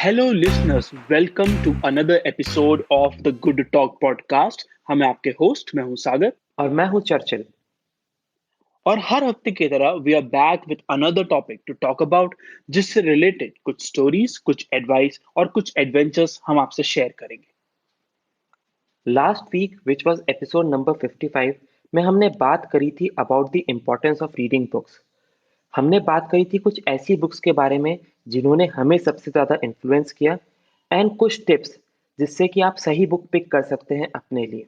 Hello, listeners. Welcome to another episode of the Good Talk podcast. हम हैं आपके host, मैं हूं सागर और मैं हूँ चर्चिल। और हर हफ्ते की तरह we are back with another topic to talk about जिससे रिलेटेड कुछ स्टोरीज, कुछ एडवाइस और कुछ एडवेंचर्स हम आपसे शेयर करेंगे। Last week which was episode number 55 में हमने बात करी थी about the importance of reading books. हमने बात करी थी कुछ ऐसी बुक्स के बारे में जिन्होंने हमें सबसे ज़्यादा इन्फ्लुएंस किया एंड कुछ टिप्स जिससे कि आप सही बुक पिक कर सकते हैं अपने लिए।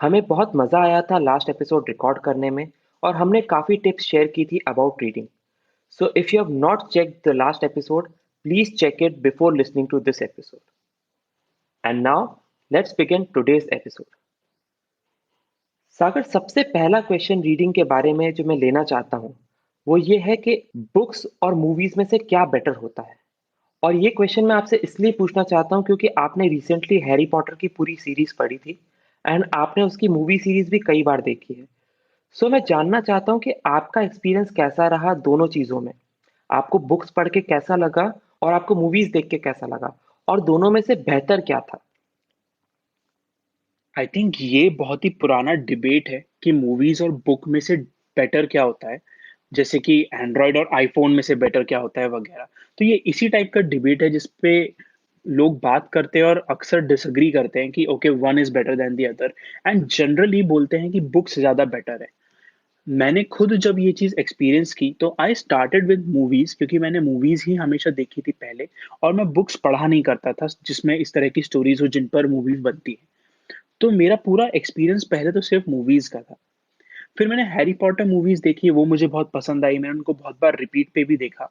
हमें बहुत मज़ा आया था लास्ट एपिसोड रिकॉर्ड करने में और हमने काफ़ी टिप्स शेयर की थी about reading. So if you have not checked the last episode, please check it before listening to this episode. And now let's begin today's episode. Sagar, सबसे पहला क्वेश्चन रीडिंग के बारे में जो मैं लेना चाहता हूँ वो ये है कि बुक्स और मूवीज में से क्या बेटर होता है। और ये क्वेश्चन मैं आपसे इसलिए पूछना चाहता हूँ क्योंकि आपने रिसेंटली हैरी पॉटर की पूरी सीरीज पढ़ी थी एंड आपने उसकी मूवी सीरीज भी कई बार देखी है। सो मैं जानना चाहता हूँ कि आपका एक्सपीरियंस कैसा रहा दोनों चीज़ों में। आपको बुक्स पढ़ के कैसा लगा और आपको मूवीज देख के कैसा लगा, और दोनों में से बेहतर क्या था। आई थिंक ये बहुत ही पुराना डिबेट है कि मूवीज और बुक में से बेटर क्या होता है, जैसे कि एंड्रॉयड और आईफोन में से बेटर क्या होता है वगैरह। तो ये इसी टाइप का डिबेट है जिसपे लोग बात करते हैं और अक्सर डिसएग्री करते हैं कि okay one is better than the other, and generally बोलते हैं कि बुक्स ज्यादा बेटर है। मैंने खुद जब ये चीज एक्सपीरियंस की तो आई स्टार्टेड विद मूवीज, क्योंकि मैंने मूवीज ही हमेशा देखी थी पहले, और मैं बुक्स पढ़ा नहीं करता था जिसमें इस तरह की स्टोरीज हो जिन पर मूवीज बनती है। तो मेरा पूरा एक्सपीरियंस पहले तो सिर्फ मूवीज का था। फिर मैंने हैरी पॉटर मूवीज देखी, वो मुझे बहुत पसंद आई, मैंने उनको बहुत बार रिपीट पे भी देखा।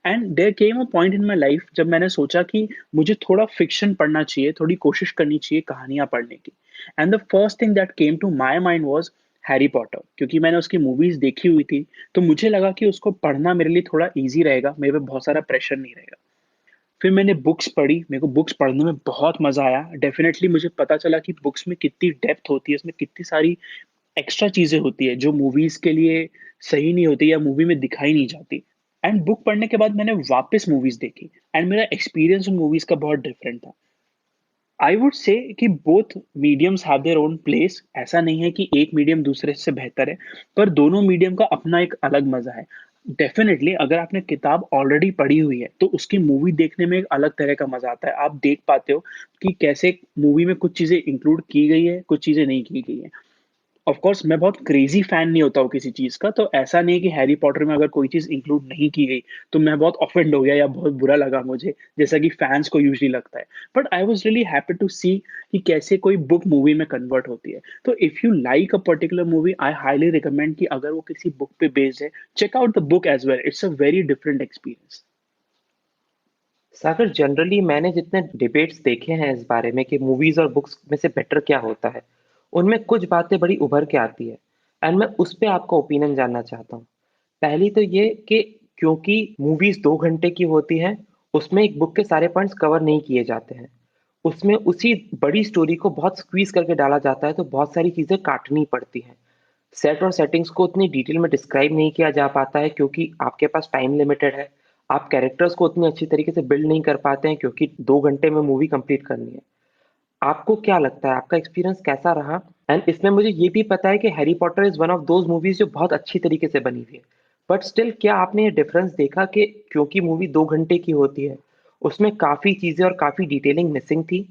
And there came a point in my life जब मैंने सोचा कि मुझे थोड़ा फिक्शन पढ़ना चाहिए, थोड़ी कोशिश करनी चाहिए कहानियां पढ़ने की। And the first thing that came to my mind was Harry Potter, क्योंकि मैंने उसकी मूवीज देखी हुई थी। तो मुझे लगा कि उसको पढ़ना मेरे लिए थोड़ा ईजी रहेगा, मेरे पे बहुत सारा प्रेशर नहीं रहेगा। फिर मैंने बुक्स पढ़ी, मेरे को बुक्स पढ़ने में बहुत मजा आया। डेफिनेटली मुझे पता चला कि बुक्स में कितनी डेप्थ होती है, इसमें कितनी सारी एक्स्ट्रा चीजें होती है जो मूवीज के लिए सही नहीं होती या मूवी में दिखाई नहीं जाती। एंड बुक पढ़ने के बाद मैंने वापस मूवीज देखी, एंड मेरा एक्सपीरियंस उन मूवीज का बहुत डिफरेंट था। आई वुड से कि both mediums have their own place. ऐसा नहीं है कि एक मीडियम दूसरे से बेहतर है, पर दोनों मीडियम का अपना एक अलग मजा है। डेफिनेटली अगर आपने किताब ऑलरेडी पढ़ी हुई है तो उसकी मूवी देखने में एक अलग तरह का मजा आता है। आप देख पाते हो कि कैसे मूवी में कुछ चीजें इंक्लूड की गई है, कुछ चीजें नहीं की गई है। ऑफ कोर्स मैं बहुत क्रेजी फैन नहीं होता हूँ किसी चीज का, तो ऐसा नहीं है कि हैरी पॉटर में अगर कोई चीज इंक्लूड नहीं की गई तो मैं बहुत ऑफेंड हो गया या बहुत बुरा लगा मुझे, जैसा कि फैंस को यूजली लगता है। But I was really happy to see कि कैसे कोई बुक मूवी में कन्वर्ट होती है। तो if you like a particular movie, I highly recommend कि अगर वो किसी बुक पे बेस्ड है, check out the book as well. It's a very different experience. Sagar, generally मैंने जितने डिबेट्स देखे हैं इस बारे में कि मूवीज और बुक्स में से बेटर क्या होता है, उनमें कुछ बातें बड़ी उभर के आती है एंड मैं उस पे आपका ओपिनियन जानना चाहता हूँ। पहली तो ये कि क्योंकि मूवीज 2 घंटे की होती हैं, उसमें एक बुक के सारे पॉइंट्स कवर नहीं किए जाते हैं। उसमें उसी बड़ी स्टोरी को बहुत स्क्वीज करके डाला जाता है, तो बहुत सारी चीजें काटनी पड़ती हैं। सेट और सेटिंग्स को उतनी डिटेल में डिस्क्राइब नहीं किया जा पाता है क्योंकि आपके पास टाइम लिमिटेड है। आप कैरेक्टर्स को उतनी अच्छी तरीके से बिल्ड नहीं कर पाते हैं क्योंकि 2 घंटे में मूवी कंप्लीट करनी है। आपको क्या लगता है, आपका एक्सपीरियंस कैसा रहा? एंड इसमें मुझे ये भी पता है कि Harry Potter is one of those movies जो बहुत अच्छी तरीके से बनी हुई है, बट स्टिल क्या आपने ये डिफरेंस देखा कि क्योंकि मूवी 2 घंटे की होती है, उसमें काफी चीजें और काफी डिटेलिंग मिसिंग थी?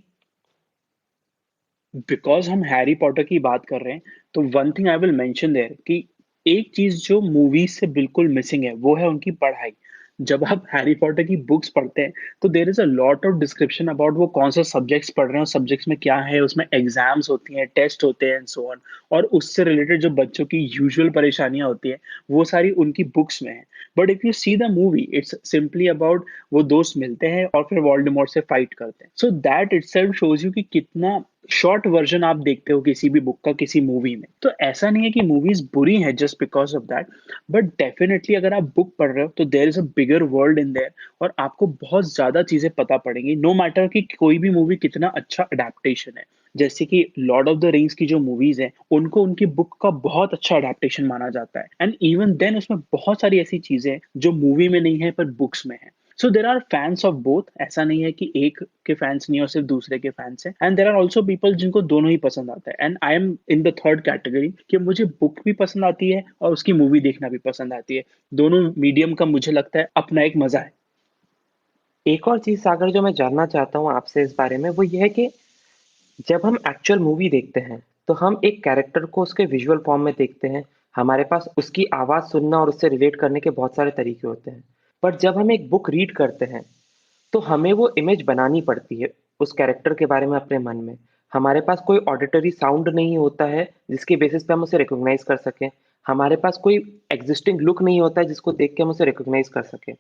बिकॉज हम हैरी पॉटर की बात कर रहे हैं, तो one thing I will mention there कि एक चीज जो मूवीज से बिल्कुल मिसिंग है वो है उनकी पढ़ाई। जब आप हैरी पॉटर की बुक्स पढ़ते हैं तो देर is a lot of description about वो कौन से सब्जेक्ट्स पढ़ रहे हैं, सब्जेक्ट्स में क्या है, उसमें एग्जाम्स होती हैं, टेस्ट होते हैं एंड सो ऑन। और उससे रिलेटेड जो बच्चों की यूजुअल परेशानियां होती हैं वो सारी उनकी बुक्स में है। But if you see the movie, it's simply about वो दोस्त मिलते हैं और फिर वोल्डेमॉर्ट से फाइट करते हैं। So that itself shows you कि कितना शॉर्ट वर्जन आप देखते हो किसी भी बुक का किसी मूवी में। तो ऐसा नहीं है कि मूवीज बुरी हैं just because of that, but definitely अगर आप बुक पढ़ रहे हो तो देर is a bigger world in their, और आपको बहुत ज्यादा चीजें पता पड़ेंगी, नो मैटर कि कोई भी मूवी कितना अच्छा अडेप्टेशन है। जैसे कि लॉर्ड ऑफ द रिंग्स की जो मूवीज हैं उनको उनकी बुक का बहुत अच्छा अडेप्टेशन माना जाता है, एंड इवन देन उसमें बहुत सारी ऐसी चीजें हैं जो मूवी में नहीं है पर बुक्स में है। So there are fans of both, ऐसा नहीं है कि एक के फैंस नहीं और सिर्फ दूसरे के फैंस हैं, and there are also people जिनको दोनों ही पसंद आता है, and I am in the third category कि मुझे बुक भी पसंद आती है और उसकी मूवी देखना भी पसंद आती है। दोनों मीडियम का मुझे लगता है अपना एक मजा है। एक और चीज़ सागर जो मैं जानना चाहता हूँ आपसे इस बारे में वो ये है कि जब हम एक्चुअल मूवी देखते हैं, तो हम एक कैरेक्टर को उसके विजुअल फॉर्म में देखते हैं। हमारे पास उसकी आवाज़ सुनना और उससे रिलेट करने के बहुत सारे तरीके होते हैं। पर जब हम एक बुक रीड करते हैं, तो हमें वो इमेज बनानी पड़ती है उस कैरेक्टर के बारे में अपने मन में। हमारे पास कोई ऑडिटरी साउंड नहीं होता है जिसके बेसिस पे हम उसे रिकॉग्नाइज़ कर सकें। हमारे पास कोई एक्जिस्टिंग लुक नहीं होता है जिसको देख के हम उसे रिकॉग्नाइज़ कर सकें।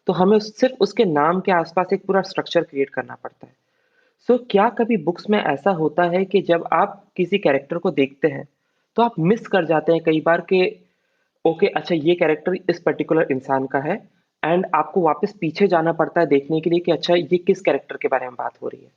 तो हमें सिर्फ़ उसके नाम के आस-पास एक पूरा स्ट्रक्चर क्रिएट करना पड़ता है। सो क्या कभी बुक्स में ऐसा होता है कि जब आप किसी कैरेक्टर को देखते हैं, तो आप मिस कर जाते हैं कई बार कि ओके अच्छा ये कैरेक्टर इस पर्टिकुलर इंसान का है एंड आपको वापस पीछे जाना पड़ता है देखने के लिए कि अच्छा ये किस कैरेक्टर के बारे में बात हो रही है?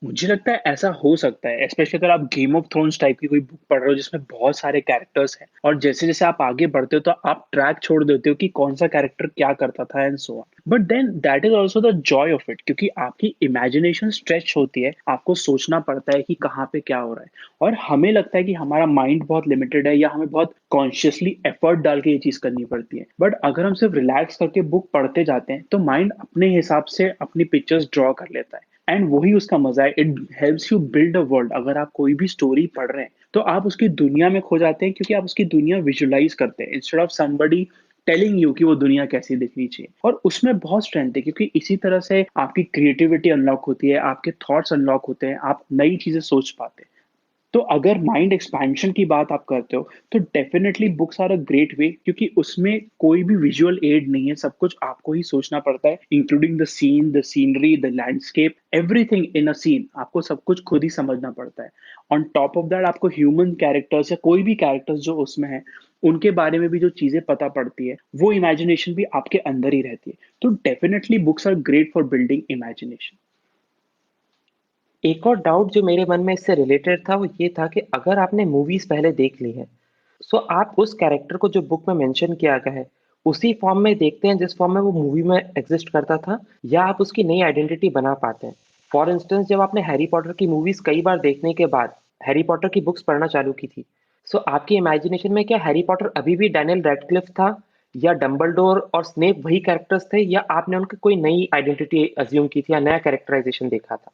मुझे लगता है ऐसा हो सकता है, स्पेशली अगर आप गेम ऑफ थ्रोन्स टाइप की कोई बुक पढ़ रहे हो जिसमें बहुत सारे कैरेक्टर्स हैं और जैसे जैसे आप आगे बढ़ते हो तो आप ट्रैक छोड़ देते हो कि कौन सा कैरेक्टर क्या करता था and so on. But then that is also the joy of it, क्योंकि आपकी इमेजिनेशन स्ट्रेच होती है, आपको सोचना पड़ता है कि कहाँ पे क्या हो रहा है। और हमें लगता है कि हमारा माइंड बहुत लिमिटेड है या हमें बहुत कॉन्शियसली एफर्ट डाल के ये चीज करनी पड़ती है, बट अगर हम सिर्फ रिलैक्स करके बुक पढ़ते जाते हैं तो माइंड अपने हिसाब से अपनी पिक्चर्स ड्रॉ कर लेता है, एंड वही उसका मजा है। It helps you build a world. अगर आप कोई भी स्टोरी पढ़ रहे हैं तो आप उसकी दुनिया में खो जाते हैं, क्योंकि आप उसकी दुनिया विजुलाइज करते हैं instead of somebody telling you कि वो दुनिया कैसी दिखनी चाहिए। और उसमें बहुत स्ट्रेंथ है, क्योंकि इसी तरह से आपकी क्रिएटिविटी अनलॉक होती है, आपके थॉट्स अनलॉक होते हैं, आप नई चीजें सोच पाते हैं। तो अगर माइंड एक्सपेंशन की बात आप करते हो तो definitely books are a great way, क्योंकि उसमें कोई भी विजुअल एड नहीं है, सब कुछ आपको ही सोचना पड़ता है, including the scene, the scenery, the landscape, everything in a scene आपको सब कुछ खुद ही समझना पड़ता है। ऑन टॉप ऑफ दैट आपको ह्यूमन कैरेक्टर्स या कोई भी कैरेक्टर्स जो उसमें है उनके बारे में भी जो चीजें पता पड़ती है, वो इमेजिनेशन भी आपके अंदर ही रहती है। तो definitely books are great for building imagination. एक और डाउट जो मेरे मन में इससे रिलेटेड था वो ये था कि अगर आपने मूवीज़ पहले देख ली हैं, सो आप उस कैरेक्टर को जो बुक में मेंशन किया गया है, उसी फॉर्म में देखते हैं जिस फॉर्म में वो मूवी में एग्ज़िस्ट करता था या आप उसकी नई आइडेंटिटी बना पाते हैं? फॉर इंस्टेंस जब आपने हैरी पॉटर की मूवीज़ कई बार देखने के बाद हैरी पॉटर की बुक्स पढ़ना चालू की थी, सो आपकी इमेजिनेशन में क्या हैरी पॉटर अभी भी डैनियल रैडक्लिफ था या डंबलडोर और स्नेप वही कैरेक्टर्स थे या आपने उनकी कोई नई आइडेंटिटी अज़्यूम की थी या नया कैरेक्टराइज़ेशन देखा था?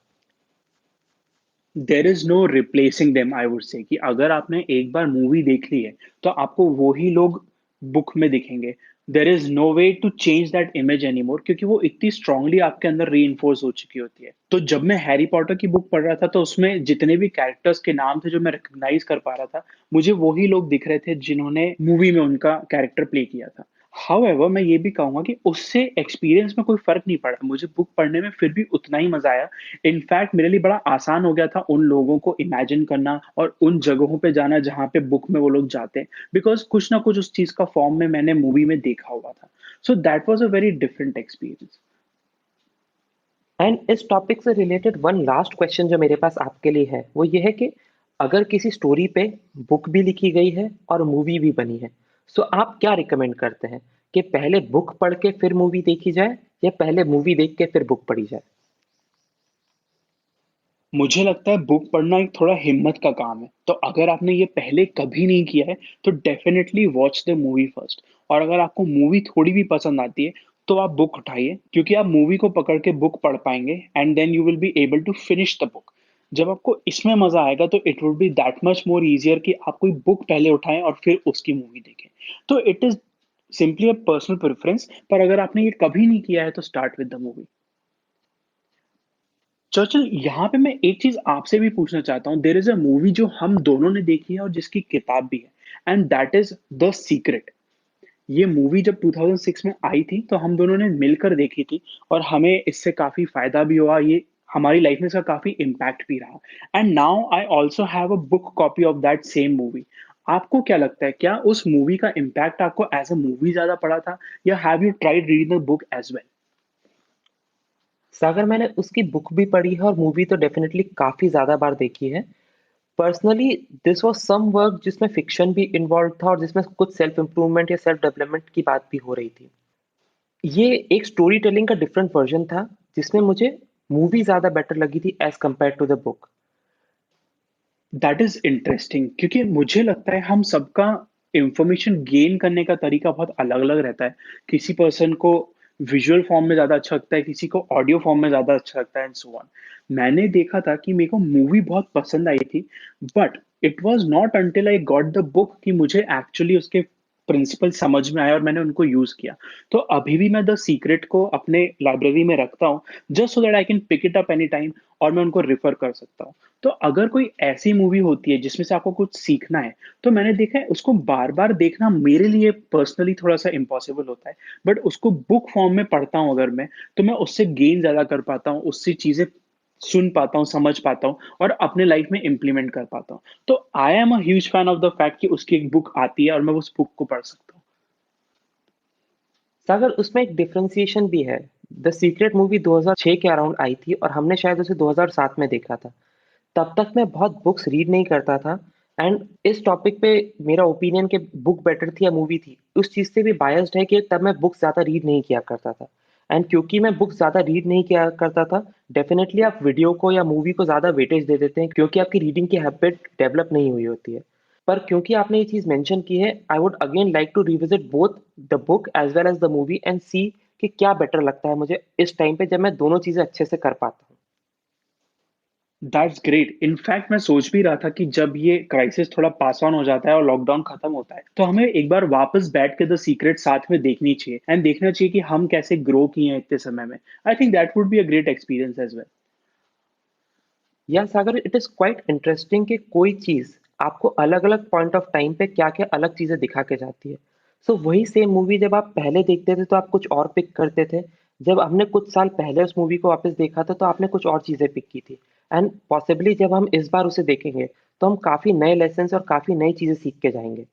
There is no replacing them, I would say कि अगर आपने एक बार मूवी देख ली है तो आपको वो ही लोग बुक में दिखेंगे। There is no way to change that image any more, क्योंकि वो इतनी स्ट्रांगली आपके अंदर री हो चुकी होती है। तो जब मैं हैरी पॉटर की बुक पढ़ रहा था तो उसमें जितने भी कैरेक्टर्स के नाम थे जो मैं रिकग्नाइज कर पा रहा था, मुझे वही लोग दिख रहे थे जिन्होंने मूवी में उनका कैरेक्टर प्ले किया था। हाउएवर मैं ये भी कहूंगा कि उससे एक्सपीरियंस में कोई फर्क नहीं पड़ा, मुझे बुक पढ़ने में फिर भी उतना ही मजा आया। इनफैक्ट मेरे लिए बड़ा आसान हो गया था उन लोगों को इमेजिन करना और उन जगहों पे जाना जहाँ पे बुक में वो लोग जाते हैं, बिकॉज कुछ ना कुछ उस चीज का फॉर्म में मैंने मूवी में देखा हुआ था। So that was a very different experience. And इस टॉपिक से रिलेटेड वन लास्ट क्वेश्चन जो मेरे पास आपके लिए है वो ये है कि अगर किसी स्टोरी पे बुक भी लिखी गई है और मूवी भी बनी है, सो आप क्या रिकमेंड करते हैं कि पहले बुक पढ़ के फिर मूवी देखी जाए या पहले मूवी देख के फिर बुक पढ़ी जाए? मुझे लगता है बुक पढ़ना एक थोड़ा हिम्मत का काम है, तो अगर आपने ये पहले कभी नहीं किया है तो definitely watch the movie first. और अगर आपको मूवी थोड़ी भी पसंद आती है तो आप बुक उठाइए, क्योंकि आप मूवी को पकड़ के बुक पढ़ पाएंगे and then you will be able to finish the book. जब आपको इसमें मजा आएगा तो it would be that much more easier कि आप कोई बुक पहले उठाएं और फिर उसकी मूवी देखें। तो it is simply a personal preference, पर अगर आपने ये कभी नहीं किया है तो start with the movie. Churchill, यहाँ पे मैं एक चीज आपसे भी पूछना चाहता हूँ। देर इज अ मूवी जो हम दोनों ने देखी है और जिसकी किताब भी है, and that is the secret. ये मूवी जब 2006 में आई थी तो हम दोनों ने मिलकर देखी थी, और हमें इससे काफी फायदा भी हुआ, ये हमारी लाइफ में इसका काफी इम्पैक्ट भी रहा। And now I also have a book copy of that same movie. आपको क्या लगता है, क्या उस मूवी का इम्पैक्ट आपको एज अ मूवी ज्यादा पड़ा था, या have you tried reading the book as well? Sagar मैंने उसकी बुक भी पढ़ी है और मूवी तो डेफिनेटली काफ़ी ज़्यादा बार देखी है। Personally this was some work जिसमें फ़िक्शन भी इन्वॉल्व था और जिसमें कुछ सेल्फ इम्प्रूवमेंट या सेल्फ डेवलपमेंट की बात भी हो रही थी। ये एक स्टोरी टेलिंग का डिफरेंट वर्जन था, जिसमें मुझे मूवी ज़्यादा बेटर लगी थी as compare to the book. That is interesting, क्योंकि मुझे लगता है हम सबका इंफॉर्मेशन गेन करने का तरीका बहुत अलग अलग रहता है। किसी पर्सन को विजुअल फॉर्म में ज्यादा अच्छा लगता है, किसी को ऑडियो फॉर्म में ज्यादा अच्छा लगता है, एंड सो ऑन। मैंने देखा था कि मेरे को मूवी बहुत पसंद आई थी, but it was not until I got the book कि मुझे एक्चुअली उसके प्रिंसिपल समझ में आया और मैंने उनको यूज किया। तो अभी भी मैं द सीक्रेट को अपने लाइब्रेरी में रखता हूँ, just so that I can pick it up any time और मैं उनको रिफर कर सकता हूँ। तो अगर कोई ऐसी मूवी होती है जिसमें से आपको कुछ सीखना है, तो मैंने देखा है उसको बार बार देखना मेरे लिए पर्सनली थोड़ा सा इम्पॉसिबल होता है। बट उसको बुक फॉर्म में पढ़ता हूँ अगर मैं, तो मैं उससे गेन ज्यादा कर पाता हूँ, उससे चीजें सुन पाता हूँ, समझ पाता हूँ और अपने लाइफ में इम्प्लीमेंट कर पाता हूँ। तो I am a huge fan of the fact कि उसकी एक बुक आती है और मैं उस बुक को पढ़ सकता हूँ। सागर, उसमें एक डिफरेंशिएशन भी है। द सीक्रेट मूवी 2006 के अराउंड आई थी और हमने शायद उसे 2007 में देखा था। तब तक मैं बहुत बुक्स रीड नहीं करता था, एंड इस टॉपिक पे मेरा ओपिनियन कि बुक बेटर थी या मूवी थी, उस चीज़ से भी बायस्ड है कि तब मैं बुक्स ज़्यादा रीड नहीं किया करता था। एंड क्योंकि मैं बुक्स ज़्यादा रीड नहीं किया करता था, डेफिनेटली आप वीडियो को या मूवी को ज़्यादा वेटेज दे देते हैं, क्योंकि आपकी रीडिंग की हैबिट डेवलप नहीं हुई होती है। पर क्योंकि आपने ये चीज़ मेंशन की है, I would again like to revisit both the book as well as the movie and see कि क्या बेटर लगता है मुझे इस टाइम पे, जब मैं दोनों चीज़ें अच्छे से कर पाता हूँ। That's great. इनफैक्ट मैं सोच भी रहा था कि जब ये क्राइसिस थोड़ा पास ऑन हो जाता है और लॉकडाउन खत्म होता है, तो हमें एक बार वापस बैठ के द सीक्रेट साथ में देखनी चाहिए एंड देखना चाहिए कि हम कैसे ग्रो किए हैं इतने समय में। I think that would be a great experience as well. या Sagar, it is quite interesting कि कोई चीज आपको अलग अलग पॉइंट ऑफ टाइम पे क्या क्या अलग चीजें दिखा के जाती है। सो वही सेम मूवी जब आप पहले देखते थे तो आप कुछ और पिक करते थे, जब हमने कुछ साल पहले उस मूवी को वापस देखा था तो आपने कुछ और चीजें पिक की थी। एंड पॉसिबली जब हम इस बार उसे देखेंगे तो हम काफी नए लेसन और काफी नई चीजें सीख के जाएंगे।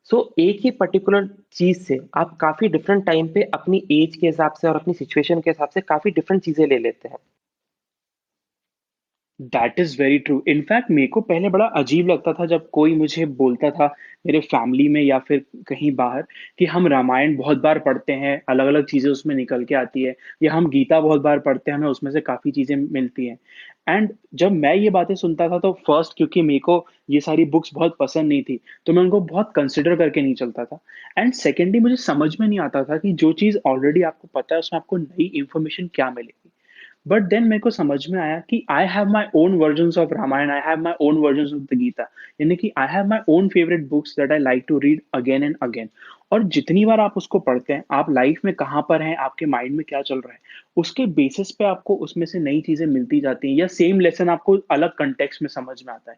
सो एक ही पर्टिकुलर चीज से आप काफी डिफरेंट टाइम पे अपनी एज के हिसाब से और अपनी सिचुएशन के हिसाब से काफी डिफरेंट चीजें ले लेते हैं। That is very true. In fact मेरे को पहले बड़ा अजीब लगता था जब कोई मुझे बोलता था, मेरे फैमिली में या फिर कहीं बाहर, कि हम रामायण बहुत बार पढ़ते हैं, अलग अलग चीजें उसमें निकल के आती है, या हम गीता बहुत बार पढ़ते हैं, हमें उसमें से काफी चीजें मिलती हैं। एंड जब मैं ये बातें सुनता था तो फर्स्ट, क्योंकि मेरे को ये सारी बुक्स बहुत पसंद नहीं थी, तो मैं उनको बहुत कंसिडर करके नहीं चलता था। एंड सेकेंडली मुझे समझ में नहीं आता था कि जो चीज ऑलरेडी आपको पता है उसमें आपको नई इंफॉर्मेशन क्या मिलेगी। बट देन मेरे को समझ में आया कि I have my own version of Ramayana, I have my own version of the Gita, यानी कि I have my own favourite books that I like to read again and again. और जितनी बार आप उसको पढ़ते हैं, आप लाइफ में कहाँ पर हैं, आपके माइंड में क्या चल रहा है, उसके बेसिस पे आपको उसमें से नई चीजें मिलती जाती हैं, या सेम लेसन आपको अलग कंटेक्स्ट में समझ में आता है।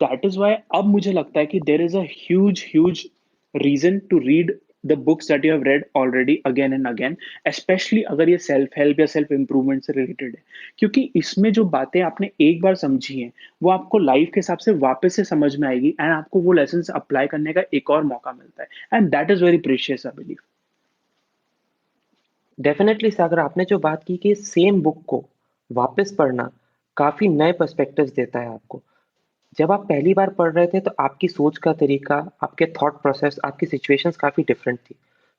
दैट इज वाई अब मुझे लगता है कि there is a huge huge reason to read the books that you have read already again and again, especially अगर ये सेल्फ हेल्प या सेल्फ इंप्रूवमेंट से रिलेटेड है। क्योंकि इसमें जो बातें आपने एक बार समझी हैं, वो आपको लाइफ के हिसाब से वापस से समझ में आएगी एंड आपको वो लेसन अप्लाई करने का एक और मौका मिलता है, and that is very precious I believe. Definitely Sagar, आपने जो बात की कि सेम बुक को वापस पढ़ना काफी नए पर्सपेक्टिव्स देता है आपको। जब आप पहली बार पढ़ रहे थे तो आपकी सोच का तरीका, आपके थॉट प्रोसेस, आपकी सिचुएशंस काफी डिफरेंट थी।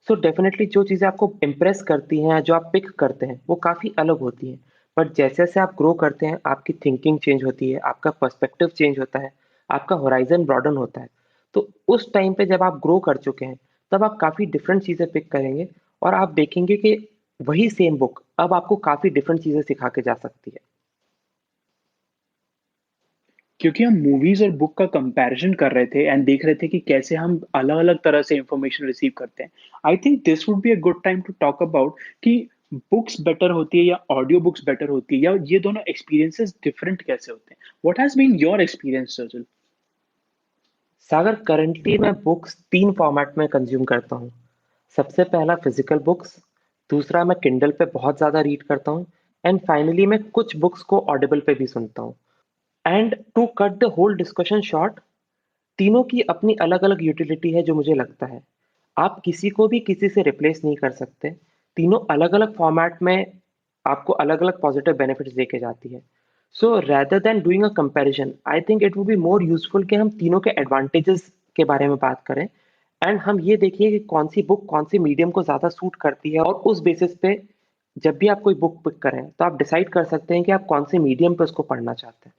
सो डेफिनेटली जो चीजें आपको इम्प्रेस करती हैं, जो आप पिक करते हैं, वो काफी अलग होती हैं। बट जैसे जैसे आप ग्रो करते हैं, आपकी थिंकिंग चेंज होती है, आपका पर्सपेक्टिव चेंज होता है, आपका होराइजन ब्रॉडन होता है। तो उस टाइम पे जब आप ग्रो कर चुके हैं, तब आप काफी डिफरेंट चीजें पिक करेंगे और आप देखेंगे कि वही सेम बुक अब आपको काफी डिफरेंट चीजें सिखा के जा सकती है। क्योंकि हम मूवीज और बुक का कंपैरिजन कर रहे थे एंड देख रहे थे कि कैसे हम अलग अलग तरह से इंफॉर्मेशन रिसीव करते हैं, I think this would be a good time to talk about कि बुक्स बेटर होती है या ऑडियो बुक्स बेटर होती है, या ये दोनों एक्सपीरियंसेस डिफरेंट कैसे होते हैं। What has been your experience Sajal? Sagar, currently मैं बुक्स 3 फॉर्मेट में कंज़्यूम करता हूँ। सबसे पहला फिज़िकल बुक्स, दूसरा मैं किंडल पे बहुत ज़्यादा रीड करता हूँ, एंड फाइनली मैं कुछ बुक्स को ऑडिबल पे भी सुनता हूँ। And to cut the whole discussion short, तीनों की अपनी अलग-अलग यूटिलिटी है जो मुझे लगता है। आप किसी को भी किसी से रिप्लेस नहीं कर सकते। तीनों अलग-अलग फॉर्मेट में आपको अलग-अलग पॉजिटिव बेनिफिट्स देके जाती है। सो rather than doing a comparison, I think it would be more useful कि हम तीनों के एडवांटेजेस के बारे में बात करें एंड हम ये देखिए कि कौन सी बुक कौन सी मीडियम को ज़्यादा सूट करती है, और उस बेसिस पे जब भी आप कोई बुक पिक करें तो आप डिसाइड कर सकते हैं कि आप कौन से मीडियम पे उसको पढ़ना चाहते हैं।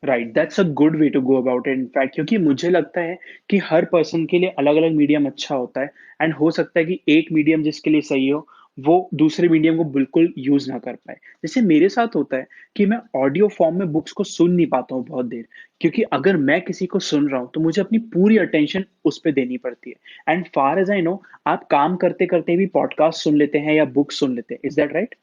Right, that's a good way to go about it in fact, क्योंकि मुझे लगता है कि हर पर्सन के लिए अलग अलग मीडियम अच्छा होता है। एंड हो सकता है कि एक मीडियम जिसके लिए सही हो वो दूसरे मीडियम को बिल्कुल यूज ना कर पाए। जैसे मेरे साथ होता है कि मैं ऑडियो फॉर्म में बुक्स को सुन नहीं पाता हूँ बहुत देर, क्योंकि अगर मैं किसी को सुन रहा हूँ तो मुझे अपनी पूरी अटेंशन उस पर देनी पड़ती है। And far as I know, आप काम करते करते भी पॉडकास्ट सुन लेते हैं या बुक सुन लेते हैं, इज दैट राइट?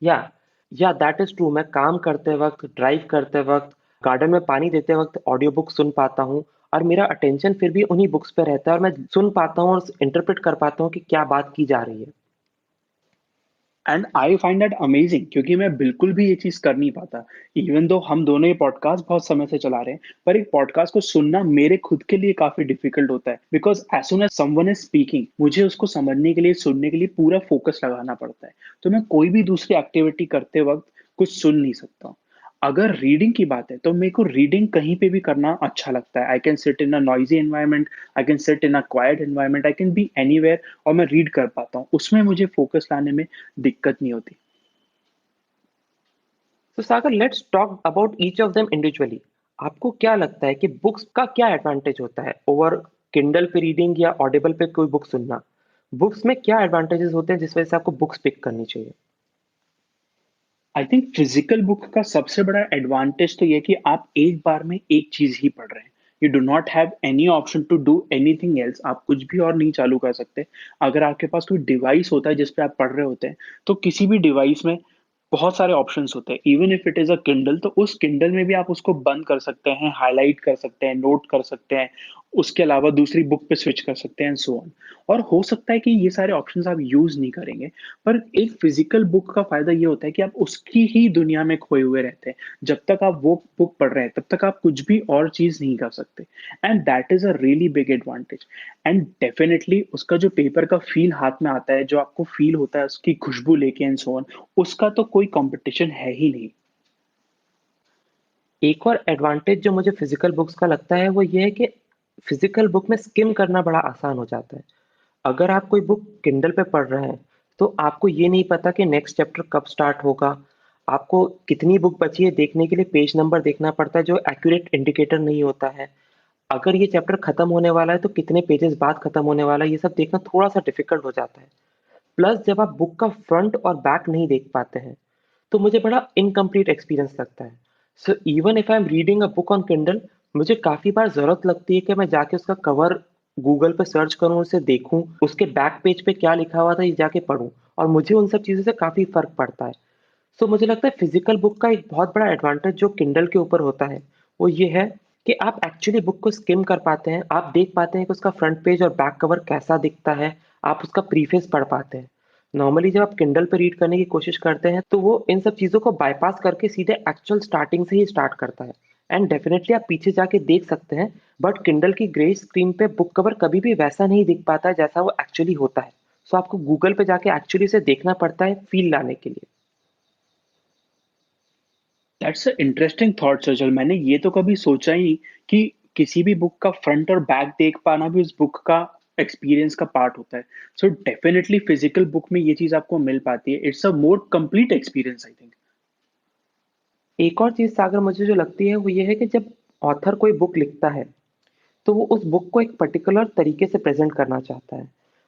या या दैट इज ट्रू। मैं काम करते वक्त, ड्राइव करते वक्त, गार्डन में पानी देते वक्त ऑडियो बुक सुन पाता हूँ, और मेरा अटेंशन फिर भी उन्हीं बुक्स पे रहता है, और मैं सुन पाता हूँ और इंटरप्रेट कर पाता हूँ कि क्या बात की जा रही है। And I find that amazing, क्योंकि मैं बिल्कुल भी ये चीज कर नहीं पाता। इवन दो हम दोनों ये पॉडकास्ट बहुत समय से चला रहे हैं, पर एक पॉडकास्ट को सुनना मेरे खुद के लिए काफी डिफिकल्ट होता है, because as soon as someone is speaking मुझे उसको समझने के लिए, सुनने के लिए पूरा फोकस लगाना पड़ता है। तो मैं कोई भी दूसरी एक्टिविटी करते वक्त कुछ सुन नहीं सकता। अगर रीडिंग की बात है तो मेरे को रीडिंग कहीं पे भी करना अच्छा लगता है। I can sit in a noisy environment, I can sit in a quite environment, I can be anywhere और मैं रीड कर पाता हूँ, उसमें मुझे फोकस लाने में दिक्कत नहीं होती। तो Sagar, let's talk about each of them individually. आपको क्या लगता है कि बुक्स का क्या एडवांटेज होता है ओवर किंडल पे रीडिंग या ऑडिबल पे कोई बुक सुनना? बुक्स में क्या एडवांटेजेस होते हैं जिस वजह से आपको बुक्स पिक करनी चाहिए? आई थिंक फिजिकल बुक का सबसे बड़ा एडवांटेज तो ये कि आप एक बार में एक चीज ही पढ़ रहे हैं। You do not have any option to do anything else, आप कुछ भी और नहीं चालू कर सकते। अगर आपके पास कोई डिवाइस होता है जिस पे आप पढ़ रहे होते हैं, तो किसी भी डिवाइस में बहुत सारे ऑप्शंस होते हैं। Even if it is a Kindle, तो उस किंडल में भी आप उसको बंद कर सकते हैं, हाईलाइट कर सकते हैं, नोट कर सकते हैं, उसके अलावा दूसरी बुक पे स्विच कर सकते हैं, सो ऑन। और हो सकता है कि ये सारे ऑप्शंस आप यूज नहीं करेंगे, पर एक फिजिकल बुक का फायदा ये होता है कि आप उसकी ही दुनिया में खोए हुए रहते हैं। जब तक आप वो बुक पढ़ रहे हैं तब तक आप कुछ भी और चीज नहीं कर सकते। And that is a really big advantage. And definitely उसका जो पेपर का फील हाथ में आता है, जो आपको फील होता है उसकी खुशबू लेके एंड सो ऑन, उसका तो कोई कंपटीशन है ही नहीं। एक और एडवांटेज जो मुझे फिजिकल बुक्स का लगता है वो ये है कि फिजिकल बुक में स्किम करना बड़ा आसान हो जाता है। अगर आप कोई बुक किंडल पे पढ़ रहे हैं तो आपको ये नहीं पता कि नेक्स्ट चैप्टर कब स्टार्ट होगा। आपको कितनी बुक बची है देखने के लिए पेज नंबर देखना पड़ता है, जो एक्यूरेट इंडिकेटर नहीं होता है। अगर ये चैप्टर खत्म होने वाला है तो कितने पेजेस बाद खत्म होने वाला है, ये सब देखना थोड़ा सा डिफिकल्ट हो जाता है। प्लस जब आप बुक का फ्रंट और बैक नहीं देख पाते हैं तो मुझे बड़ा इनकम्प्लीट एक्सपीरियंस लगता है। So even if I am reading a book on Kindle, मुझे काफ़ी बार ज़रूरत लगती है कि मैं जाके उसका कवर गूगल पे सर्च करूँ, उसे देखूँ, उसके बैक पेज पे क्या लिखा हुआ था ये जाके पढूँ, और मुझे उन सब चीज़ों से काफ़ी फ़र्क पड़ता है। सो मुझे लगता है फिज़िकल बुक का एक बहुत बड़ा एडवांटेज जो किंडल के ऊपर होता है, वो ये है कि आप एक्चुअली बुक को स्किम कर पाते हैं, आप देख पाते हैं कि उसका फ्रंट पेज और बैक कवर कैसा दिखता है, आप उसका प्रीफेस पढ़ पाते हैं। नॉर्मली जब आप किंडल पे रीड करने की कोशिश करते हैं, तो वो इन सब चीज़ों को बायपास करके सीधे एक्चुअल स्टार्टिंग से ही स्टार्ट करता है। एंड डेफिनिटली आप पीछे जाके देख सकते हैं, बट किंडल की ग्रे स्क्रीन पे बुक कवर कभी भी वैसा नहीं दिख पाता है जैसा वो एक्चुअली होता है। सो आपको गूगल पे जाके एक्चुअली उसे देखना पड़ता है फ़ील लाने के लिए। दैट्स अ इंटरेस्टिंग थॉट सजल, मैंने ये तो कभी सोचा ही नहीं कि किसी भी बुक का फ्रंट और बैक देख पाना भी उस बुक का एक्सपीरियंस का पार्ट होता है। सो डेफिनेटली फिजिकल बुक में ये चीज आपको मिल पाती है, it's a more complete experience I think. एक और चीज़ सागर मुझे जो लगती है वो ये है कि जब ऑथर कोई बुक लिखता है तो वो उस बुक को एक पर्टिकुलर तरीके से प्रेजेंट करना चाहता है।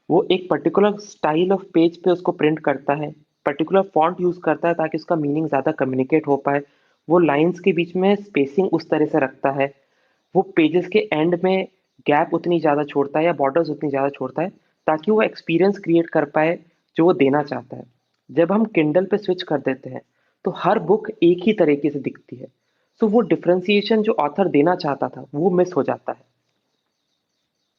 वो एक पर्टिकुलर स्टाइल ऑफ पेज पे उसको प्रिंट करता है, पर्टिकुलर फॉन्ट यूज़ करता है ताकि उसका मीनिंग ज़्यादा कम्युनिकेट हो पाए। वो लाइंस के बीच में स्पेसिंग उस तरह से रखता है, वो पेजेस के एंड में गैप उतनी ज़्यादा छोड़ता है या बॉर्डर्स उतनी ज़्यादा छोड़ता है ताकि वो एक्सपीरियंस क्रिएट कर पाए जो वो देना चाहता है। जब हम किंडल पे स्विच कर देते हैं तो हर बुक एक ही तरीके से दिखती है। सो वो डिफरेंशिएशन जो ऑथर देना चाहता था वो मिस हो जाता है।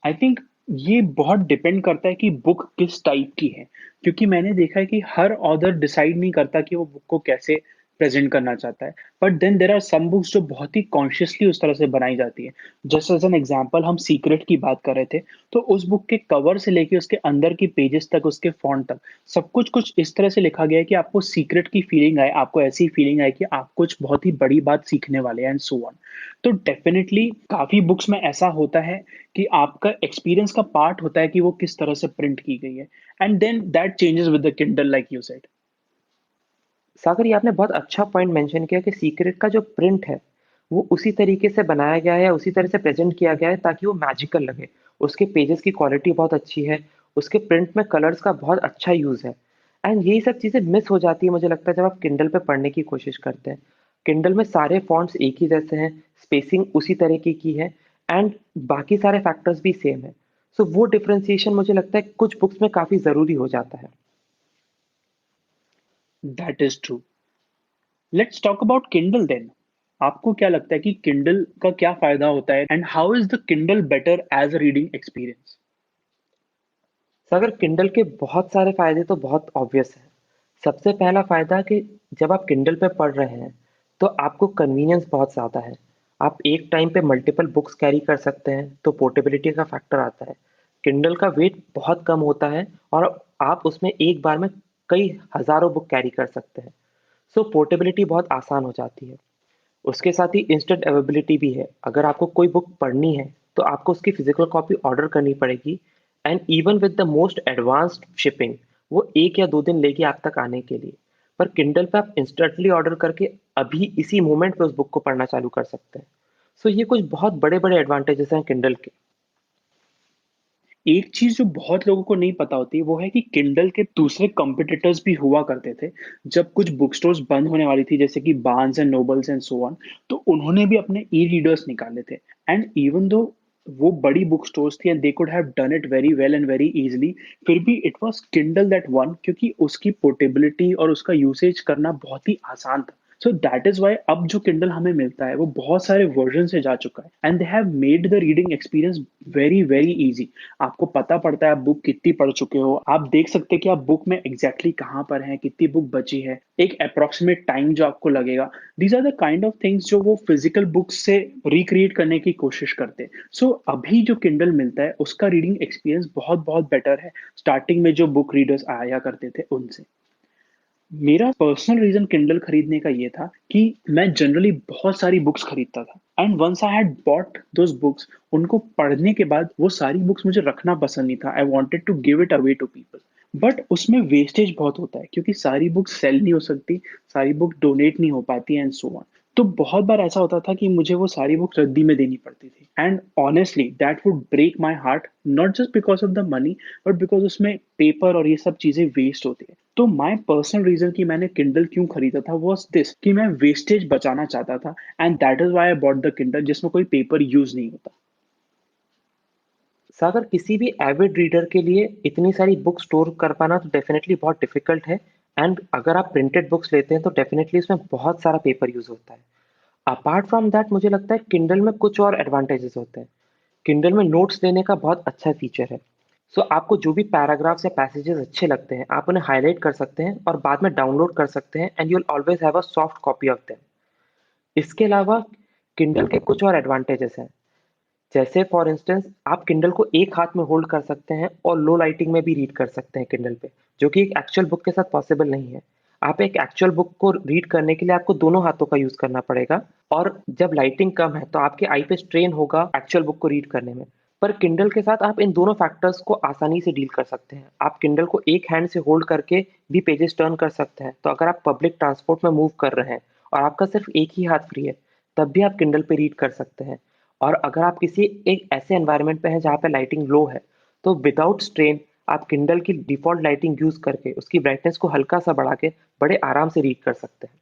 आई थिंक ये बहुत डिपेंड करता है कि बुक किस टाइप की है, क्योंकि मैंने देखा है कि हर ऑथर डिसाइड नहीं करता कि वो बुक को कैसे प्रेजेंट करना चाहता है। But then there are some books जो बहुत ही कॉन्शियसली उस तरह से बनाई जाती है। जस्ट एज एन एग्जाम्पल, हम सीक्रेट की बात कर रहे थे, तो उस बुक के कवर से लेके उसके अंदर की पेजेस तक, उसके फॉन्ट तक, सब कुछ कुछ इस तरह से लिखा गया है कि आपको सीक्रेट की फीलिंग आए, आपको ऐसी फीलिंग आए कि आप कुछ बहुत ही बड़ी बात सीखने वाले हैं, एंड सो ऑन। तो डेफिनेटली काफी बुक्स में ऐसा होता है कि आपका एक्सपीरियंस का पार्ट होता है कि वो किस तरह से प्रिंट की गई है, and then that changes with the Kindle, like you said. Sagar, ये आपने बहुत अच्छा पॉइंट मेंशन किया कि सीक्रेट का जो प्रिंट है वो उसी तरीके से बनाया गया है या उसी तरह से प्रेजेंट किया गया है ताकि वो मैजिकल लगे। उसके पेजेस की क्वालिटी बहुत अच्छी है, उसके प्रिंट में कलर्स का बहुत अच्छा यूज है। एंड यही सब चीजें मिस हो जाती है मुझे लगता है जब आप किंडल पे पढ़ने की कोशिश करते हैं। किंडल में सारे फॉन्ट्स एक ही जैसे हैं, स्पेसिंग उसी तरीके की है, एंड बाकी सारे फैक्टर्स भी सेम है। सो वो डिफरेंशिएशन मुझे लगता है कुछ बुक्स में काफी जरूरी हो जाता है। That is true. Let's talk about Kindle then. आपको क्या लगता है कि किंडल का क्या फायदा होता है, and how is the Kindle better as a reading experience? तो अगर किंडल के बहुत सारे फायदे तो बहुत ऑब्वियस है। सबसे पहला फायदा कि जब आप किंडल पे पढ़ रहे हैं तो आपको कन्वीनियंस बहुत ज़्यादा है। आप एक टाइम पे मल्टीपल बुक्स कैरी कर सकते हैं, तो पोर्टेबिलिटी का फैक्टर आता है। किंडल का वेट बहुत कम होता है और आप उसमें एक बार में कई हज़ारों बुक कैरी कर सकते हैं। सो पोर्टेबिलिटी बहुत आसान हो जाती है। उसके साथ ही इंस्टेंट अवेलेबिलिटी भी है। अगर आपको कोई बुक पढ़नी है तो आपको उसकी फिजिकल कॉपी ऑर्डर करनी पड़ेगी, and even with the most advanced shipping वो 1 या 2 दिन लेगी आप तक आने के लिए। पर किंडल पे आप इंस्टेंटली ऑर्डर करके अभी इसी मोमेंट पे उस बुक को पढ़ना चालू कर सकते हैं। सो ये कुछ बहुत बड़े बड़े एडवांटेजेस हैं किंडल के। एक चीज जो बहुत लोगों को नहीं पता होती वो है कि किंडल के दूसरे कॉम्पिटिटर्स भी हुआ करते थे। जब कुछ बुक स्टोर्स बंद होने वाली थी, जैसे कि Barnes and nobles and so on, तो उन्होंने भी अपने ई रीडर्स निकाले थे। एंड इवन दो वो बड़ी बुक स्टोर्स थी and they could have done it very well and very easily, फिर भी it was Kindle that one, क्योंकि उसकी पोर्टेबिलिटी और उसका यूसेज करना बहुत ही आसान था। सो दैट इज वाई अब जो किंडल हमें मिलता है वो बहुत सारे वर्जन से जा चुका है, and they have made the reading experience very very easy. आपको पता पड़ता है आप बुक कितनी पढ़ चुके हो, आप देख सकते हैं कि आप बुक में एग्जैक्टली कहाँ पर हैं, कितनी बुक बची है, एक अप्रोक्सीमेट टाइम जो आपको लगेगा। These are the kind of things जो वो फिजिकल बुक से रिक्रिएट करने की कोशिश करते हैं। सो अभी जो किंडल मिलता है उसका रीडिंग एक्सपीरियंस बहुत बहुत बेटर है स्टार्टिंग में जो बुक रीडर्स आया करते थे उनसे। मेरा पर्सनल रीजन किंडल खरीदने का ये था कि मैं जनरली बहुत सारी बुक्स खरीदता था, and once I had bought those books, उनको पढ़ने के बाद वो सारी बुक्स मुझे रखना पसंद नहीं था। I wanted to give it away to people. But उसमें वेस्टेज बहुत होता है क्योंकि सारी बुक्स सेल नहीं हो सकती, सारी बुक डोनेट नहीं हो पाती, एंड सो ऑन। तो बहुत बार ऐसा होता था कि मुझे वो सारी बुक्स रद्दी में देनी पड़ती थी, and honestly that would break my heart, not just because of the money, but because उसमें पेपर और ये सब चीजें वेस्ट होती है। तो माय पर्सनल रीजन कि मैंने किंडल क्यों खरीदा था वाज दिस, कि मैं वेस्टेज बचाना चाहता था, and that is why I bought the Kindle जिसमें कोई पेपर यूज नहीं होता। सागर, किसी भी एविड रीडर के लिए इतनी सारी बुक स्टोर कर पाना तो डेफिनेटली बहुत डिफिकल्ट है। एंड अगर आप प्रिंटेड बुक्स लेते हैं तो डेफिनेटली उसमें बहुत सारा पेपर यूज होता है। अपार्ट फ्रॉम दैट मुझे लगता है किंडल में कुछ और एडवांटेजेस होते हैं। किंडल में नोट्स लेने का बहुत अच्छा फीचर है। सो आपको जो भी पैराग्राफ्स या पैसेजेस अच्छे लगते हैं आप उन्हें हाईलाइट कर सकते हैं और बाद में डाउनलोड कर सकते हैं, and you will always have a soft copy of them. इसके अलावा किंडल के कुछ और एडवांटेजेस हैं। जैसे फॉर इंस्टेंस आप किंडल को एक हाथ में होल्ड कर सकते हैं और लो लाइटिंग में भी रीड कर सकते हैं किंडल पे, जो कि एक एक्चुअल बुक के साथ पॉसिबल नहीं है। आप एक एक्चुअल बुक को रीड करने के लिए आपको दोनों हाथों का यूज करना पड़ेगा, और जब लाइटिंग कम है तो आपके आई पे स्ट्रेन होगा एक्चुअल बुक को रीड करने में। पर किंडल के साथ आप इन दोनों फैक्टर्स को आसानी से डील कर सकते हैं। आप किंडल को एक हैंड से होल्ड करके भी पेजेस टर्न कर सकते हैं, तो अगर आप पब्लिक ट्रांसपोर्ट में मूव कर रहे हैं और आपका सिर्फ एक ही हाथ फ्री है तब भी आप किंडल पे रीड कर सकते हैं। और अगर आप किसी एक ऐसे एनवायरनमेंट पे हैं जहाँ पे लाइटिंग लो है तो विदाउट स्ट्रेन आप किंडल की डिफॉल्ट लाइटिंग यूज करके उसकी ब्राइटनेस को हल्का सा बढ़ा के बड़े आराम से रीड कर सकते हैं।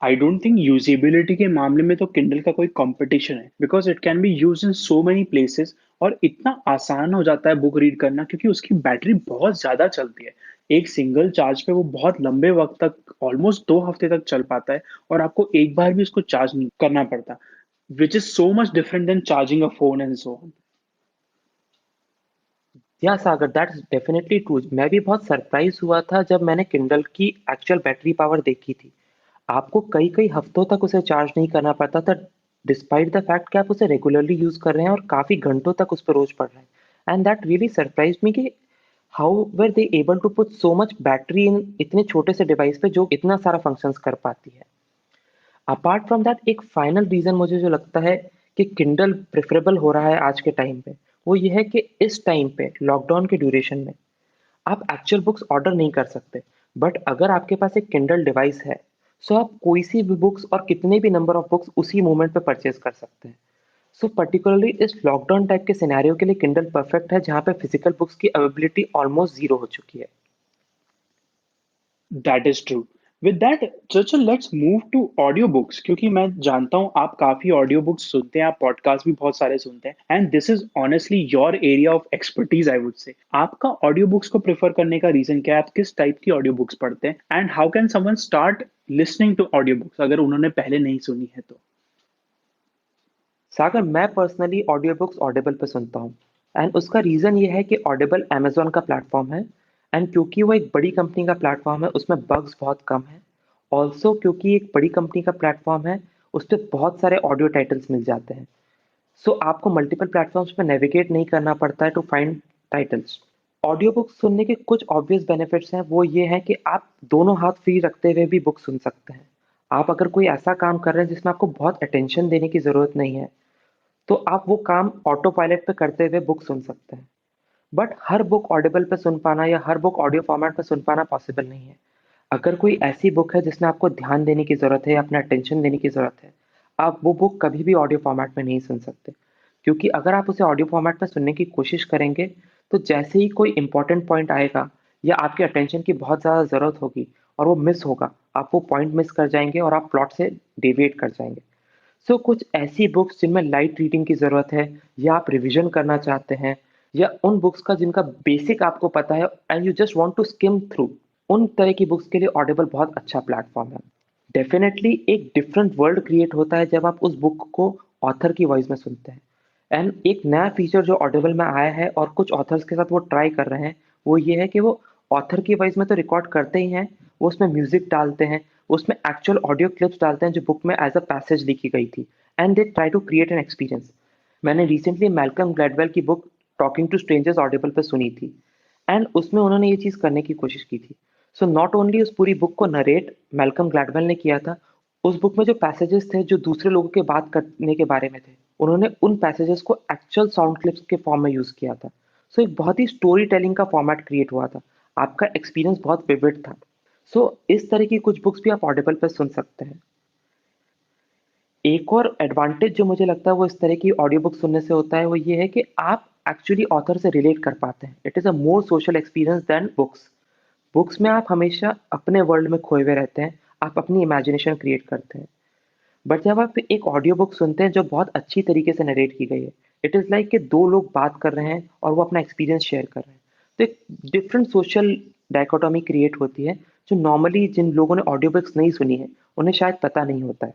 आई डोंट थिंक यूजेबिलिटी के मामले में तो किंडल का कोई कंपटीशन है, because it can be use in so many places, और इतना आसान हो जाता है बुक रीड करना क्योंकि उसकी बैटरी बहुत ज्यादा चलती है। एक सिंगल चार्ज पे वो बहुत लंबे वक्त तक, ऑलमोस्ट 2 हफ्ते तक चल पाता है, और आपको एक बार भी उसको चार्ज नहीं करना पड़ता, which is so much different than charging a phone and so on. या सागर, दैट्स डेफिनेटली ट्रू। मैं भी बहुत सरप्राइज हुआ था जब मैंने किंडल की एक्चुअल बैटरी पावर देखी थी। आपको कई कई हफ्तों तक उसे चार्ज नहीं करना पड़ता था, डिस्पाइट द फैक्ट कि आप उसे रेगुलरली यूज कर रहे हैं और काफी घंटों तक उस पर रोज पढ़ रहे हैं। And that really surprise me कि how were they able to put so much battery in इतने छोटे से डिवाइस पे जो इतना सारा फंक्शंस कर पाती है। अपार्ट फ्रॉम दैट, एक फाइनल रीजन मुझे जो लगता है कि किंडल प्रेफरेबल हो रहा है आज के टाइम पे, वो ये है कि इस टाइम पे लॉकडाउन के ड्यूरेशन में आप एक्चुअल बुक्स ऑर्डर नहीं कर सकते, बट अगर आपके पास एक किंडल डिवाइस है, सो आप कोई सी भी बुक्स और कितने भी नंबर ऑफ बुक्स उसी मोमेंट पे परचेज कर सकते हैं। सो पर्टिकुलरली इस लॉकडाउन टाइप के सिनेरियो के लिए किंडल परफेक्ट है, जहाँ पे फिजिकल बुक्स की अवेलेबिलिटी ऑलमोस्ट जीरो हो चुकी है। That is true. With that Churchill, let's move to audio books, क्योंकि मैं जानता हूँ आप काफी ऑडियो बुक्स सुनते हैं, आप पॉडकास्ट भी बहुत सारे सुनते हैं, and this is honestly your area of expertise I would से। आपका ऑडियो बुक्स को प्रेफर करने का रीजन क्या है? आप किस टाइप की ऑडियो बुक्स पढ़ते हैं, and how can someone start listening to audio books अगर उन्होंने पहले नहीं सुनी है तो? सागर, मैं पर्सनली ऑडियो बुक्स ऑडिबल पे सुनता हूँ। एंड उसका रीज़न ये है कि ऑडिबल अमेजोन का प्लेटफॉर्म है। एंड क्योंकि वो एक बड़ी कंपनी का प्लेटफॉर्म है, उसमें बग्स बहुत कम है। ऑल्सो क्योंकि एक बड़ी कंपनी का प्लेटफॉर्म है, उस पर बहुत सारे ऑडियो टाइटल्स मिल जाते हैं। सो आपको मल्टीपल प्लेटफॉर्म्स पे नेविगेट नहीं करना पड़ता है to find titles. Audio book सुनने के कुछ ऑब्वियस बेनिफिट्स हैं, वो ये हैं कि आप दोनों हाथ फ्री रखते हुए भी बुक सुन सकते हैं। आप अगर कोई ऐसा काम कर रहे हैं जिसमें आपको बहुत अटेंशन देने की ज़रूरत नहीं है, तो आप वो काम ऑटो पायलट पे करते हुए बुक सुन सकते हैं। बट हर बुक ऑडिबल पे सुन पाना या हर बुक ऑडियो फॉर्मेट पे सुन पाना पॉसिबल नहीं है। अगर कोई ऐसी बुक है जिसमें आपको ध्यान देने की ज़रूरत है या अपना अटेंशन देने की ज़रूरत है, आप वो बुक कभी भी ऑडियो फॉर्मेट में नहीं सुन सकते। क्योंकि अगर आप उसे ऑडियो फॉर्मेट में सुनने की कोशिश करेंगे, तो जैसे ही कोई इंपॉर्टेंट पॉइंट आएगा या आपके अटेंशन की बहुत ज़्यादा ज़रूरत होगी और वो मिस होगा, आप वो पॉइंट मिस कर जाएंगे और आप प्लॉट से डेविएट कर जाएंगे। सो कुछ ऐसी बुक्स जिनमें लाइट रीडिंग की ज़रूरत है, या आप रिवीजन करना चाहते हैं, या उन बुक्स का जिनका बेसिक आपको पता है and you just want to skim through, उन तरह की बुक्स के लिए ऑडिबल बहुत अच्छा प्लेटफॉर्म है। डेफिनेटली एक डिफरेंट वर्ल्ड क्रिएट होता है जब आप उस बुक को ऑथर की वॉइस में सुनते हैं। एंड एक नया फीचर जो ऑडिबल में आया है और कुछ ऑथर्स के साथ वो ट्राई कर रहे हैं, वो ये है कि वो ऑथर की वॉइस में तो रिकॉर्ड करते ही हैं, वो उसमें म्यूजिक डालते हैं, उसमें एक्चुअल ऑडियो क्लिप्स डालते हैं जो बुक में एज अ पैसेज लिखी गई थी। And they try to create an experience. मैंने रिसेंटली मैल्कम ग्लैडवेल की book talking to strangers Audible पे सुनी थी, एंड उसमें उन्होंने ये चीज़ करने की कोशिश की थी। सो नॉट ओनली उस पूरी बुक को नरेट मैल्कम ग्लैडवेल ने किया था, उस बुक में जो पैसेजेस थे जो दूसरे लोगों के बात करने के बारे में थे, उन्होंने उन पैसेजेस को एक्चुअल साउंड क्लिप्स के फॉर्म में यूज़ किया था। सो एक बहुत ही स्टोरी टेलिंग का फॉर्मेट क्रिएट हुआ था। आपका एक्सपीरियंस बहुत विविड था। सो इस तरह की कुछ बुक्स भी आप ऑडिबल पे सुन सकते हैं। एक और एडवांटेज जो मुझे लगता है वो इस तरह की ऑडियो बुक सुनने से होता है, वो ये है कि आप एक्चुअली ऑथर से रिलेट कर पाते हैं। It is a more social experience than books. Books में आप हमेशा अपने वर्ल्ड में खोए हुए रहते हैं, आप अपनी इमेजिनेशन क्रिएट करते हैं। बट जब आप एक ऑडियो बुक सुनते हैं जो बहुत अच्छी तरीके से नरेट की गई है, इट इज़ लाइक कि दो लोग बात कर रहे हैं और वो अपना एक्सपीरियंस शेयर कर रहे हैं। तो एक डिफरेंट सोशल डायकोटॉमी क्रिएट होती है, जो नॉर्मली जिन लोगों ने ऑडियो बुक्स नहीं सुनी है, उन्हें शायद पता नहीं होता है।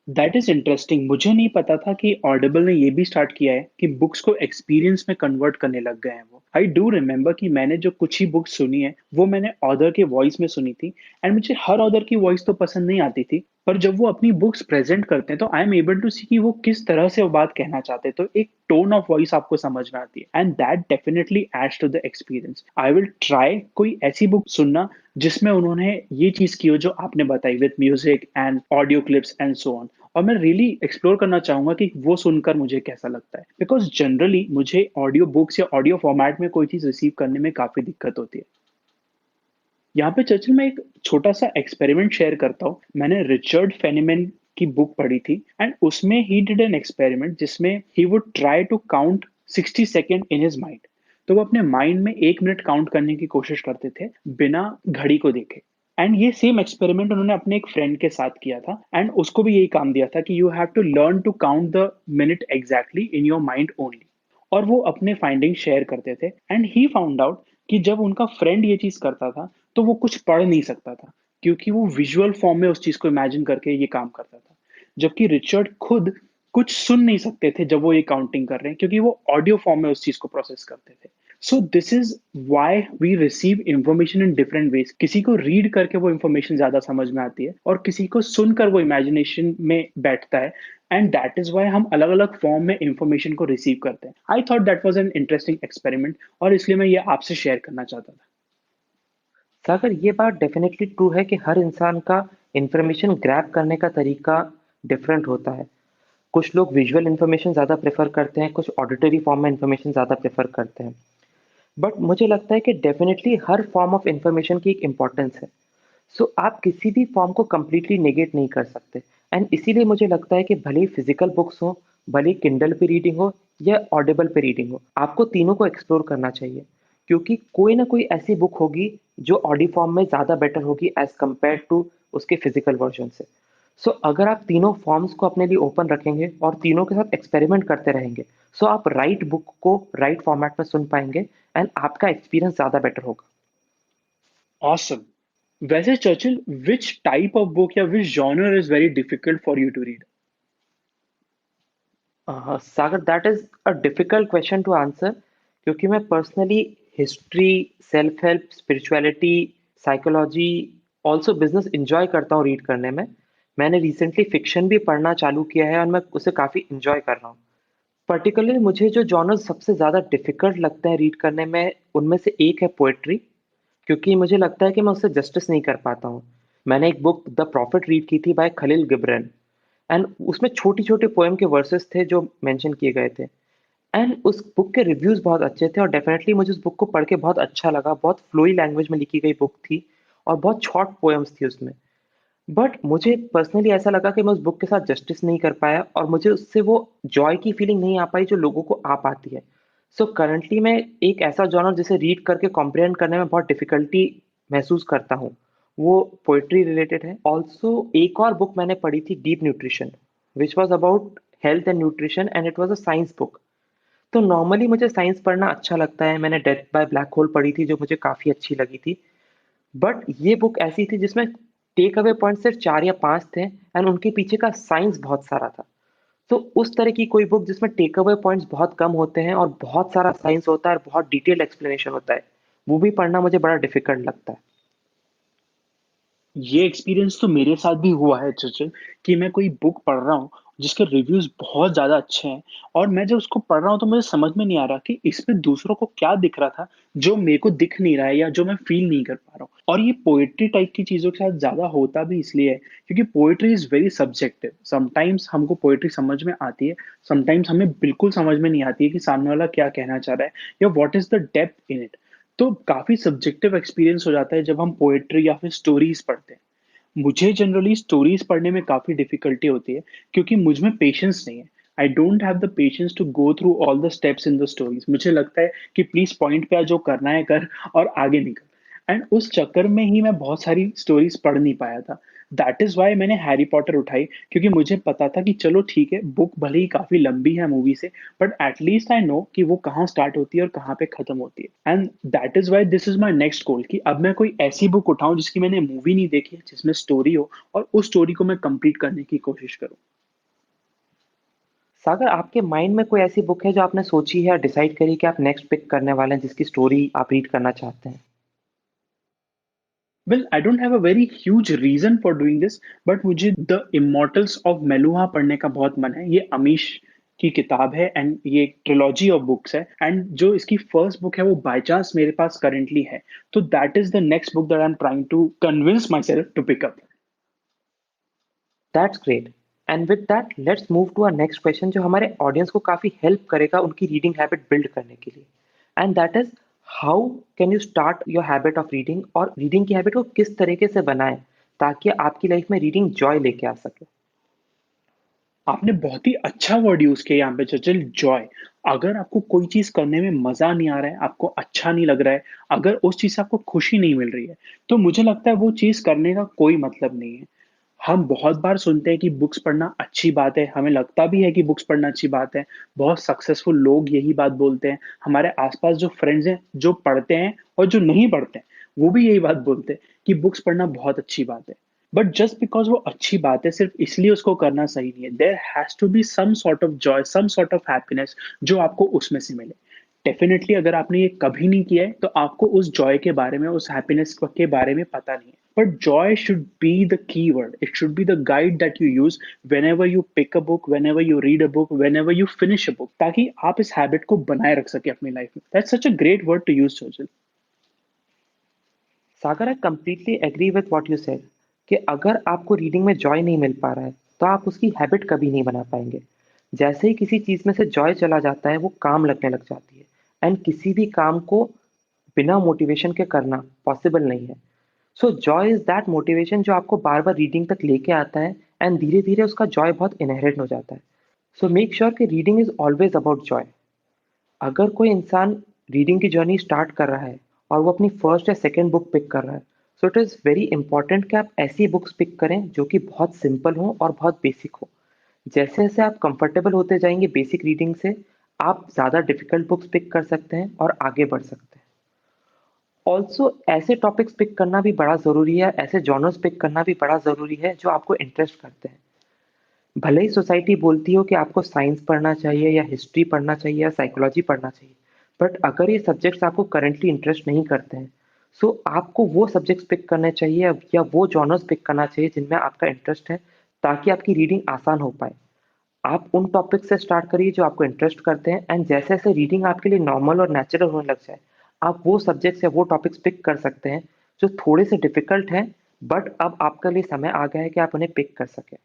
That is interesting. मुझे नहीं पता था कि ऑडिबल ने ये भी स्टार्ट किया है कि बुक्स को एक्सपीरियंस में कन्वर्ट करने लग गए हैं वो। आई डू रिमेम्बर कि मैंने जो कुछ ही बुक्स सुनी है वो मैंने ऑथर के वॉइस में सुनी थी, एंड मुझे हर ऑथर की वॉइस तो पसंद नहीं आती थी, पर जब वो अपनी बुक्स प्रेजेंट करते हैं तो I am able to see कि वो किस तरह से वो बात कहना चाहते हैं, तो एक टोन ऑफ वॉइस आपको समझ में आती है, and that definitely adds to the experience. I will try कोई ऐसी बुक सुनना जिसमें उन्होंने ये चीज की हो जो आपने बताई, with music and audio clips and so on. और मैं रियली एक्सप्लोर करना चाहूंगा कि वो सुनकर मुझे कैसा लगता है, बिकॉज जनरली मुझे ऑडियो बुक्स या ऑडियो फॉर्मेट में कोई चीज रिसीव करने में काफी दिक्कत होती है। यहाँ पे चर्चिल मैं एक छोटा सा एक्सपेरिमेंट शेयर करता हूँ। मैंने रिचर्ड फेनिमैन की बुक पढ़ी थी, एंड उसमें ही डिड एन एक्सपेरिमेंट जिसमें he would try to count 60 second in his mind. तो वो अपने माइंड में 1 मिनट काउंट करने की कोशिश करते थे बिना घड़ी को देखे। एंड ये सेम एक्सपेरिमेंट उन्होंने अपने एक फ्रेंड के साथ किया था, एंड उसको भी यही काम दिया था कि you have to learn to count the minute exactly in your mind only. और वो अपने फाइंडिंग शेयर करते थे, एंड ही फाउंड आउट कि जब उनका फ्रेंड ये चीज करता था तो वो कुछ पढ़ नहीं सकता था, क्योंकि वो विजुअल फॉर्म में उस चीज को इमेजिन करके ये काम करता था। जबकि रिचर्ड खुद कुछ सुन नहीं सकते थे जब वो ये काउंटिंग कर रहे हैं, क्योंकि वो ऑडियो फॉर्म में उस चीज को प्रोसेस करते थे। So this is why we receive information in different ways. किसी को रीड करके वो इंफॉर्मेशन ज्यादा समझ में आती है, और किसी को सुनकर वो इमेजिनेशन में बैठता है। एंड दैट इज वाई हम अलग अलग फॉर्म में इंफॉर्मेशन को रिसीव करते हैं। I thought that was an interesting experiment, और इसलिए मैं ये आपसे शेयर करना चाहता था। सागर, ये बात डेफिनेटली ट्रू है कि हर इंसान का इंफॉर्मेशन ग्रैब करने का तरीका डिफरेंट होता है। कुछ लोग विजुअल इन्फॉर्मेशन ज़्यादा प्रेफर करते हैं, कुछ ऑडिटरी फॉर्म में इन्फॉर्मेशन ज़्यादा प्रेफर करते हैं। बट मुझे लगता है कि definitely her form of information की एक इम्पोर्टेंस है। सो आप किसी भी फॉर्म को कंप्लीटली नेगेट नहीं कर सकते। एंड इसीलिए मुझे लगता है कि भले ही फिजिकल बुक्स हो, भले ही किंडल पे रीडिंग हो या ऑडिबल पे रीडिंग हो, आपको तीनों को एक्सप्लोर करना चाहिए। क्योंकि कोई ना कोई ऐसी बुक होगी जो ऑडियो फॉर्म में ज़्यादा बेटर होगी एज कम्पेयर टू उसके फिजिकल वर्जन से। सो अगर आप तीनों फॉर्म्स को अपने लिए ओपन रखेंगे और तीनों के साथ एक्सपेरिमेंट करते रहेंगे, सो आप राइट बुक को राइट फॉर्मेट में सुन पाएंगे एंड आपका एक्सपीरियंस ज़्यादा बेटर होगा। ऑसम। वैसे Churchill, which type of book या which genre is very difficult for you to read? Sagar, that is a difficult question to answer, क्योंकि मैं personally history, self help, spirituality, psychology, also business enjoy करता हूँ read करने में। मैंने recently fiction भी पढ़ना चालू किया है और मैं उसे काफ़ी इंजॉय कर रहा हूँ। पर्टिकुलरली मुझे जो जॉनर सबसे ज़्यादा डिफिकल्ट लगता है रीड करने में, उनमें से एक है पोएट्री, क्योंकि मुझे लगता है कि मैं उससे जस्टिस नहीं कर पाता हूँ। मैंने एक बुक द प्रॉफिट रीड की थी बाय खलील गिब्रन, एंड उसमें छोटी-छोटे पोएम के वर्सेस थे जो मेंशन किए गए थे। एंड उस बुक के रिव्यूज़ बहुत अच्छे थे और डेफ़िनेटली मुझे उस बुक को पढ़ के बहुत अच्छा लगा। बहुत फ्लोई लैंग्वेज में लिखी गई बुक थी और बहुत शॉर्ट पोएम्स थी उसमें। बट मुझे पर्सनली ऐसा लगा कि मैं उस बुक के साथ जस्टिस नहीं कर पाया और मुझे उससे वो जॉय की फीलिंग नहीं आ पाई जो लोगों को आ पाती है। सो करंटली मैं एक ऐसा जॉनर जिसे रीड करके कॉम्प्रिहेंड करने में बहुत डिफ़िकल्टी महसूस करता हूँ, वो पोएट्री रिलेटेड है। ऑल्सो एक और बुक मैंने पढ़ी थी, deep nutrition, which was about health and nutrition and it was a science book. तो नॉर्मली मुझे साइंस पढ़ना अच्छा लगता है। मैंने डेथ बाय ब्लैक होल पढ़ी थी जो मुझे काफ़ी अच्छी लगी थी। बट ये बुक ऐसी थी जिसमें टेक अवे पॉइंट सिर्फ 4 या 5 थे एंड उनके पीछे का साइंस बहुत सारा था। तो उस तरह की कोई बुक जिसमें टेक अवे पॉइंट्स बहुत कम होते हैं और बहुत सारा साइंस होता है और बहुत डिटेल्ड एक्सप्लेनेशन होता है, वो भी पढ़ना मुझे बड़ा डिफिकल्ट लगता है। ये एक्सपीरियंस तो मेरे साथ भी हुआ है चर्चिल, कि मैं कोई बुक पढ़ रहा हूँ जिसके रिव्यूज बहुत ज्यादा अच्छे हैं, और मैं जब उसको पढ़ रहा हूँ तो मुझे समझ में नहीं आ रहा कि इसमें दूसरों को क्या दिख रहा था जो मेरे को दिख नहीं रहा है, या जो मैं फील नहीं कर पा रहा हूँ। और ये पोएट्री टाइप की चीजों के साथ ज्यादा होता भी इसलिए है क्योंकि poetry is very subjective. Sometimes हमको पोएट्री समझ में आती है, समटाइम्स हमें बिल्कुल समझ में नहीं आती है कि सामने वाला क्या कहना चाह रहा है, या what is the depth in it. तो काफी सब्जेक्टिव एक्सपीरियंस हो जाता है जब हम पोएट्री या फिर स्टोरीज पढ़ते हैं। मुझे जनरली स्टोरीज पढ़ने में काफी डिफिकल्टी होती है, क्योंकि मुझ में पेशेंस नहीं है। I don't have the patience to go through all the steps in the stories. मुझे लगता है कि प्लीज पॉइंट पे आ, जो करना है कर और आगे निकल। एंड उस चक्कर में ही मैं बहुत सारी स्टोरीज पढ़ नहीं पाया था। दैट इज वाई मैंने हैरी पॉटर उठाई, क्योंकि मुझे पता था कि चलो ठीक है, बुक भले ही काफी लंबी है मूवी से, बट एटलीस्ट आई नो कि वो कहाँ स्टार्ट होती है और कहाँ पे खत्म होती है। And that is why this is my next गोल, कि अब मैं कोई ऐसी बुक उठाऊं जिसकी मैंने मूवी नहीं देखी है, जिसमें स्टोरी हो, और उस स्टोरी को मैं कंप्लीट करने की कोशिश करूं। सागर, आपके माइंड में कोई ऐसी बुक है जो आपने सोची है या डिसाइड करी कि आप नेक्स्ट पिक करने वाले हैं, जिसकी स्टोरी आप रीड करना चाहते हैं? Well, I don't have a very huge reason for doing this, but मुझे द इमॉर्टल्स ऑफ मेलुहा पढ़ने का बहुत मन है। ये अमीश की किताब है, एंड ये एक ट्रिलॉजी ऑफ बुक्स है, एंड जो इसकी फर्स्ट बुक है वो बाय चांस मेरे पास करेंटली है। तो that is the next book that I am trying to convince myself to pick up. That's great. And with that let's move to our next question, जो हमारे audience को काफ़ी help करेगा उनकी reading habit build करने के लिए। And that is, how can you start your habit of reading, और रीडिंग की हैबिट को किस तरीके से बनाएं ताकि आपकी लाइफ में रीडिंग जॉय लेके आ सके। आपने बहुत ही अच्छा वर्ड यूज किया यहाँ पे चर्चिल, जॉय। अगर आपको कोई चीज करने में मजा नहीं आ रहा है, आपको अच्छा नहीं लग रहा है, अगर उस चीज से आपको खुशी नहीं मिल रही है, तो मुझे लगता है वो चीज करने का कोई मतलब नहीं है। हम बहुत बार सुनते हैं कि बुक्स पढ़ना अच्छी बात है, हमें लगता भी है कि बुक्स पढ़ना अच्छी बात है। बहुत सक्सेसफुल लोग यही बात बोलते हैं। हमारे आसपास जो फ्रेंड्स हैं जो पढ़ते हैं और जो नहीं पढ़ते हैं, वो भी यही बात बोलते हैं कि बुक्स पढ़ना बहुत अच्छी बात है। बट जस्ट बिकॉज वो अच्छी बात है सिर्फ इसलिए उसको करना सही नहीं है। There has to be some sort of joy, some sort of happiness जो आपको उसमें से मिले। डेफिनेटली अगर आपने ये कभी नहीं किया है तो आपको उस जॉय के बारे में, उस हैप्पीनेस के बारे में पता नहीं है। But joy should be the key word, it should be the guide that you use whenever you pick a book, whenever you read a book, whenever you finish a book, ताकि आप इस habit को बनाए रख सके अपनी life में। That's such a great word to use, Sojal. Sagar, I completely agree with what you said कि अगर आपको रीडिंग में जॉय नहीं मिल पा रहा है तो आप उसकी हैबिट कभी नहीं बना पाएंगे। जैसे ही किसी चीज़ में से जॉय चला जाता है वो काम लगने लग जाती है। एंड किसी भी काम को बिना मोटिवेशन के करना पॉसिबल नहीं है। सो जॉय इज दैट मोटिवेशन जो आपको बार बार रीडिंग तक लेके आता है, एंड धीरे धीरे उसका जॉय बहुत इनहेरेंट हो जाता है। सो मेक श्योर कि reading is always about Joy. अगर कोई इंसान रीडिंग की जर्नी स्टार्ट कर रहा है और वो अपनी फर्स्ट या सेकंड बुक पिक कर रहा है, so it is very important कि आप ऐसी बुक्स पिक करें जो कि बहुत सिंपल हो और बहुत बेसिक हो। जैसे जैसे आप कंफर्टेबल होते जाएंगे बेसिक रीडिंग से, आप ज़्यादा डिफिकल्ट बुक्स पिक कर सकते हैं और आगे बढ़ सकते हैं। ऑल्सो ऐसे टॉपिक्स पिक करना भी बड़ा ज़रूरी है, ऐसे जॉनर्स पिक करना भी बड़ा ज़रूरी है जो आपको इंटरेस्ट करते हैं। भले ही सोसाइटी बोलती हो कि आपको साइंस पढ़ना चाहिए या हिस्ट्री पढ़ना चाहिए या साइकोलॉजी पढ़ना चाहिए, बट अगर ये सब्जेक्ट्स आपको करंटली इंटरेस्ट नहीं करते हैं, सो आपको वो सब्जेक्ट्स पिक करने चाहिए या वो जॉनर्स पिक करना चाहिए जिनमें आपका इंटरेस्ट है, ताकि आपकी रीडिंग आसान हो पाए। आप उन टॉपिक से स्टार्ट करिए जो आपको इंटरेस्ट करते हैं, एंड जैसे जैसे रीडिंग आपके लिए नॉर्मल और नेचुरल होने लग जाए, आप वो सब्जेक्ट्स या वो टॉपिक्स पिक कर सकते हैं जो थोड़े से डिफिकल्ट हैं, बट अब आपके लिए समय आ गया है कि आप उन्हें पिक कर सकें।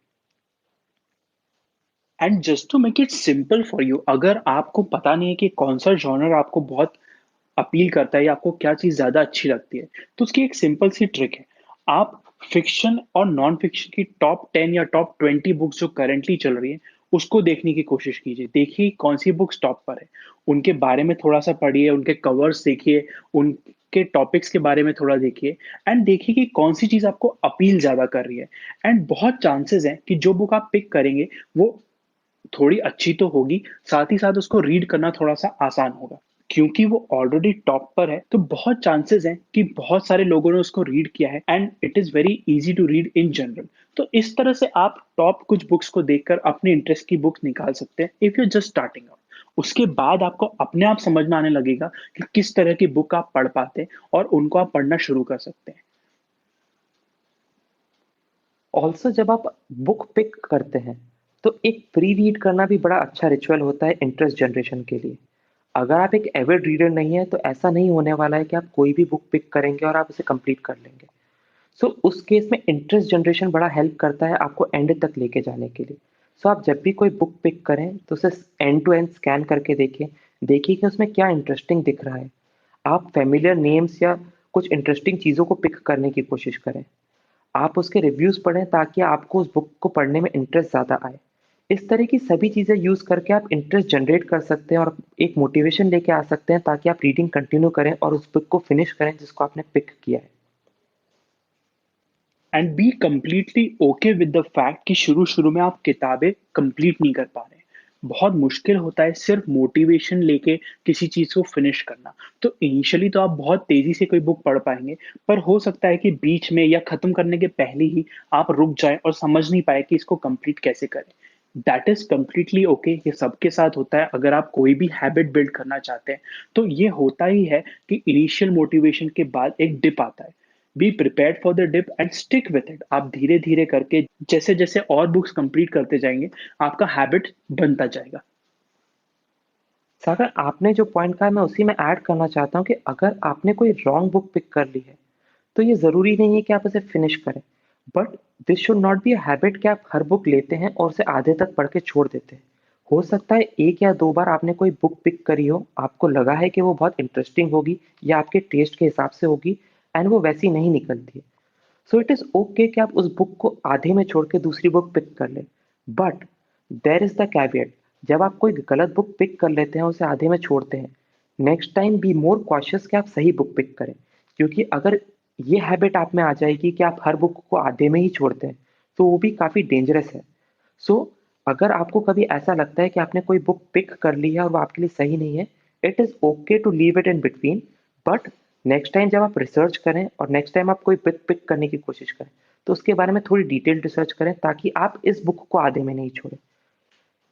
And just to make it simple for you, अगर आपको पता नहीं है कि कौन सा जॉनर आपको बहुत अपील करता है या आपको क्या चीज़ ज़्यादा अच्छी लगती है, तो उसकी एक सिंपल सी ट्रिक है। आप फिक्शन और नॉन फिक्शन की टॉप 10 या टॉप 20 बुक्स जो करेंटली चल रही है, उसको देखने की कोशिश कीजिए। देखिए कौन सी बुक्स टॉप पर है, उनके बारे में थोड़ा सा पढ़िए, उनके कवर्स देखिए, उनके टॉपिक्स के बारे में थोड़ा देखिए, एंड देखिए कि कौन सी चीज़ आपको अपील ज़्यादा कर रही है। एंड बहुत चांसेस हैं कि जो बुक आप पिक करेंगे वो थोड़ी अच्छी तो होगी, साथ ही साथ उसको रीड करना थोड़ा-सा आसान होगा। क्योंकि वो ऑलरेडी टॉप पर है, तो बहुत चांसेस हैं कि बहुत सारे लोगों ने उसको रीड किया है and it is very easy to read in general. तो इस तरह से आप टॉप कुछ बुक्स को देखकर अपने इंटरेस्ट की बुक निकाल सकते हैं if you are just starting out. उसके बाद आपको अपने आप समझ में आने लगेगा कि किस तरह की बुक आप पढ़ पाते हैं और उनको आप पढ़ना शुरू कर सकते हैं। ऑल्सो जब आप बुक पिक करते हैं तो एक प्री रीड करना भी बड़ा अच्छा रिचुअल होता है इंटरेस्ट जनरेशन के लिए। अगर आप एक एविड रीडर नहीं है तो ऐसा नहीं होने वाला है कि आप कोई भी बुक पिक करेंगे और आप उसे कंप्लीट कर लेंगे। सो उस केस में इंटरेस्ट जनरेशन बड़ा हेल्प करता है आपको एंड तक लेके जाने के लिए। सो आप जब भी कोई बुक पिक करें तो उसे एंड टू एंड स्कैन करके देखें, देखिए कि उसमें क्या इंटरेस्टिंग दिख रहा है। आप फेमिलियर नेम्स या कुछ इंटरेस्टिंग चीज़ों को पिक करने की कोशिश करें। आप उसके रिव्यूज़ पढ़ें ताकि आपको उस बुक को पढ़ने में इंटरेस्ट ज़्यादा आए। इस तरह की सभी चीज़ें यूज़ करके आप इंटरेस्ट जनरेट कर सकते हैं और एक मोटिवेशन लेके आ सकते हैं ताकि आप रीडिंग कंटिन्यू करें और उस बुक को फिनिश करें जिसको आपने पिक किया है। And be completely okay with the fact कि शुरू शुरू में आप किताबें कंप्लीट नहीं कर पा रहे हैं। बहुत मुश्किल होता है सिर्फ मोटिवेशन लेके किसी चीज को फिनिश करना। तो इनिशियली तो आप बहुत तेजी से कोई बुक पढ़ पाएंगे, पर हो सकता है कि बीच में या खत्म करने के पहले ही आप रुक जाएं और समझ नहीं पाए कि इसको कंप्लीट कैसे करें। दैट इज कंप्लीटली ओके, ये सबके साथ होता है। अगर आप कोई भी हैबिट बिल्ड करना चाहते हैं तो ये होता ही है कि इनिशियल मोटिवेशन के बाद एक डिप आता है। Be prepared for the dip and stick with it. आप धीरे धीरे करके जैसे जैसे और बुक्स कंप्लीट करते जाएंगे, आपका हैबिट बनता जाएगा। सागर, आपने जो पॉइंट कहा मैं उसी में ऐड करना चाहता हूँ कि अगर आपने कोई रॉन्ग बुक पिक कर ली है तो ये ज़रूरी नहीं है कि आप उसे फिनिश करें। But this should not be a habit कि आप हर बुक लेते हैं और उसे आधे तक पढ़ के छोड़ देते हैं। हो सकता है एक या दो बार आपने कोई बुक पिक करी हो, आपको लगा है कि वो बहुत इंटरेस्टिंग होगी या आपके टेस्ट के हिसाब से होगी, एंड वो वैसी नहीं निकलती है। सो इट इज़ ओके कि आप उस बुक को आधे में छोड़ के दूसरी बुक पिक कर लें। But there is the caveat, जब आप कोई गलत बुक पिक कर लेते हैं उसे आधे में छोड़ते हैं, next time be more cautious कि आप सही बुक पिक करें। क्योंकि अगर ये हैबिट आप में आ जाएगी कि आप हर बुक को आधे में ही छोड़ते हैं, तो वो भी काफ़ी डेंजरस है। सो अगर आपको कभी ऐसा लगता है कि आपने कोई बुक पिक कर ली है और वो आपके लिए सही नहीं है, it is okay to leave it in between. But next time जब आप रिसर्च करें और नेक्स्ट टाइम आप कोई बुक पिक करने की कोशिश करें, तो उसके बारे में थोड़ी डिटेल्ड रिसर्च करें ताकि आप इस बुक को आधे में नहीं छोड़ें।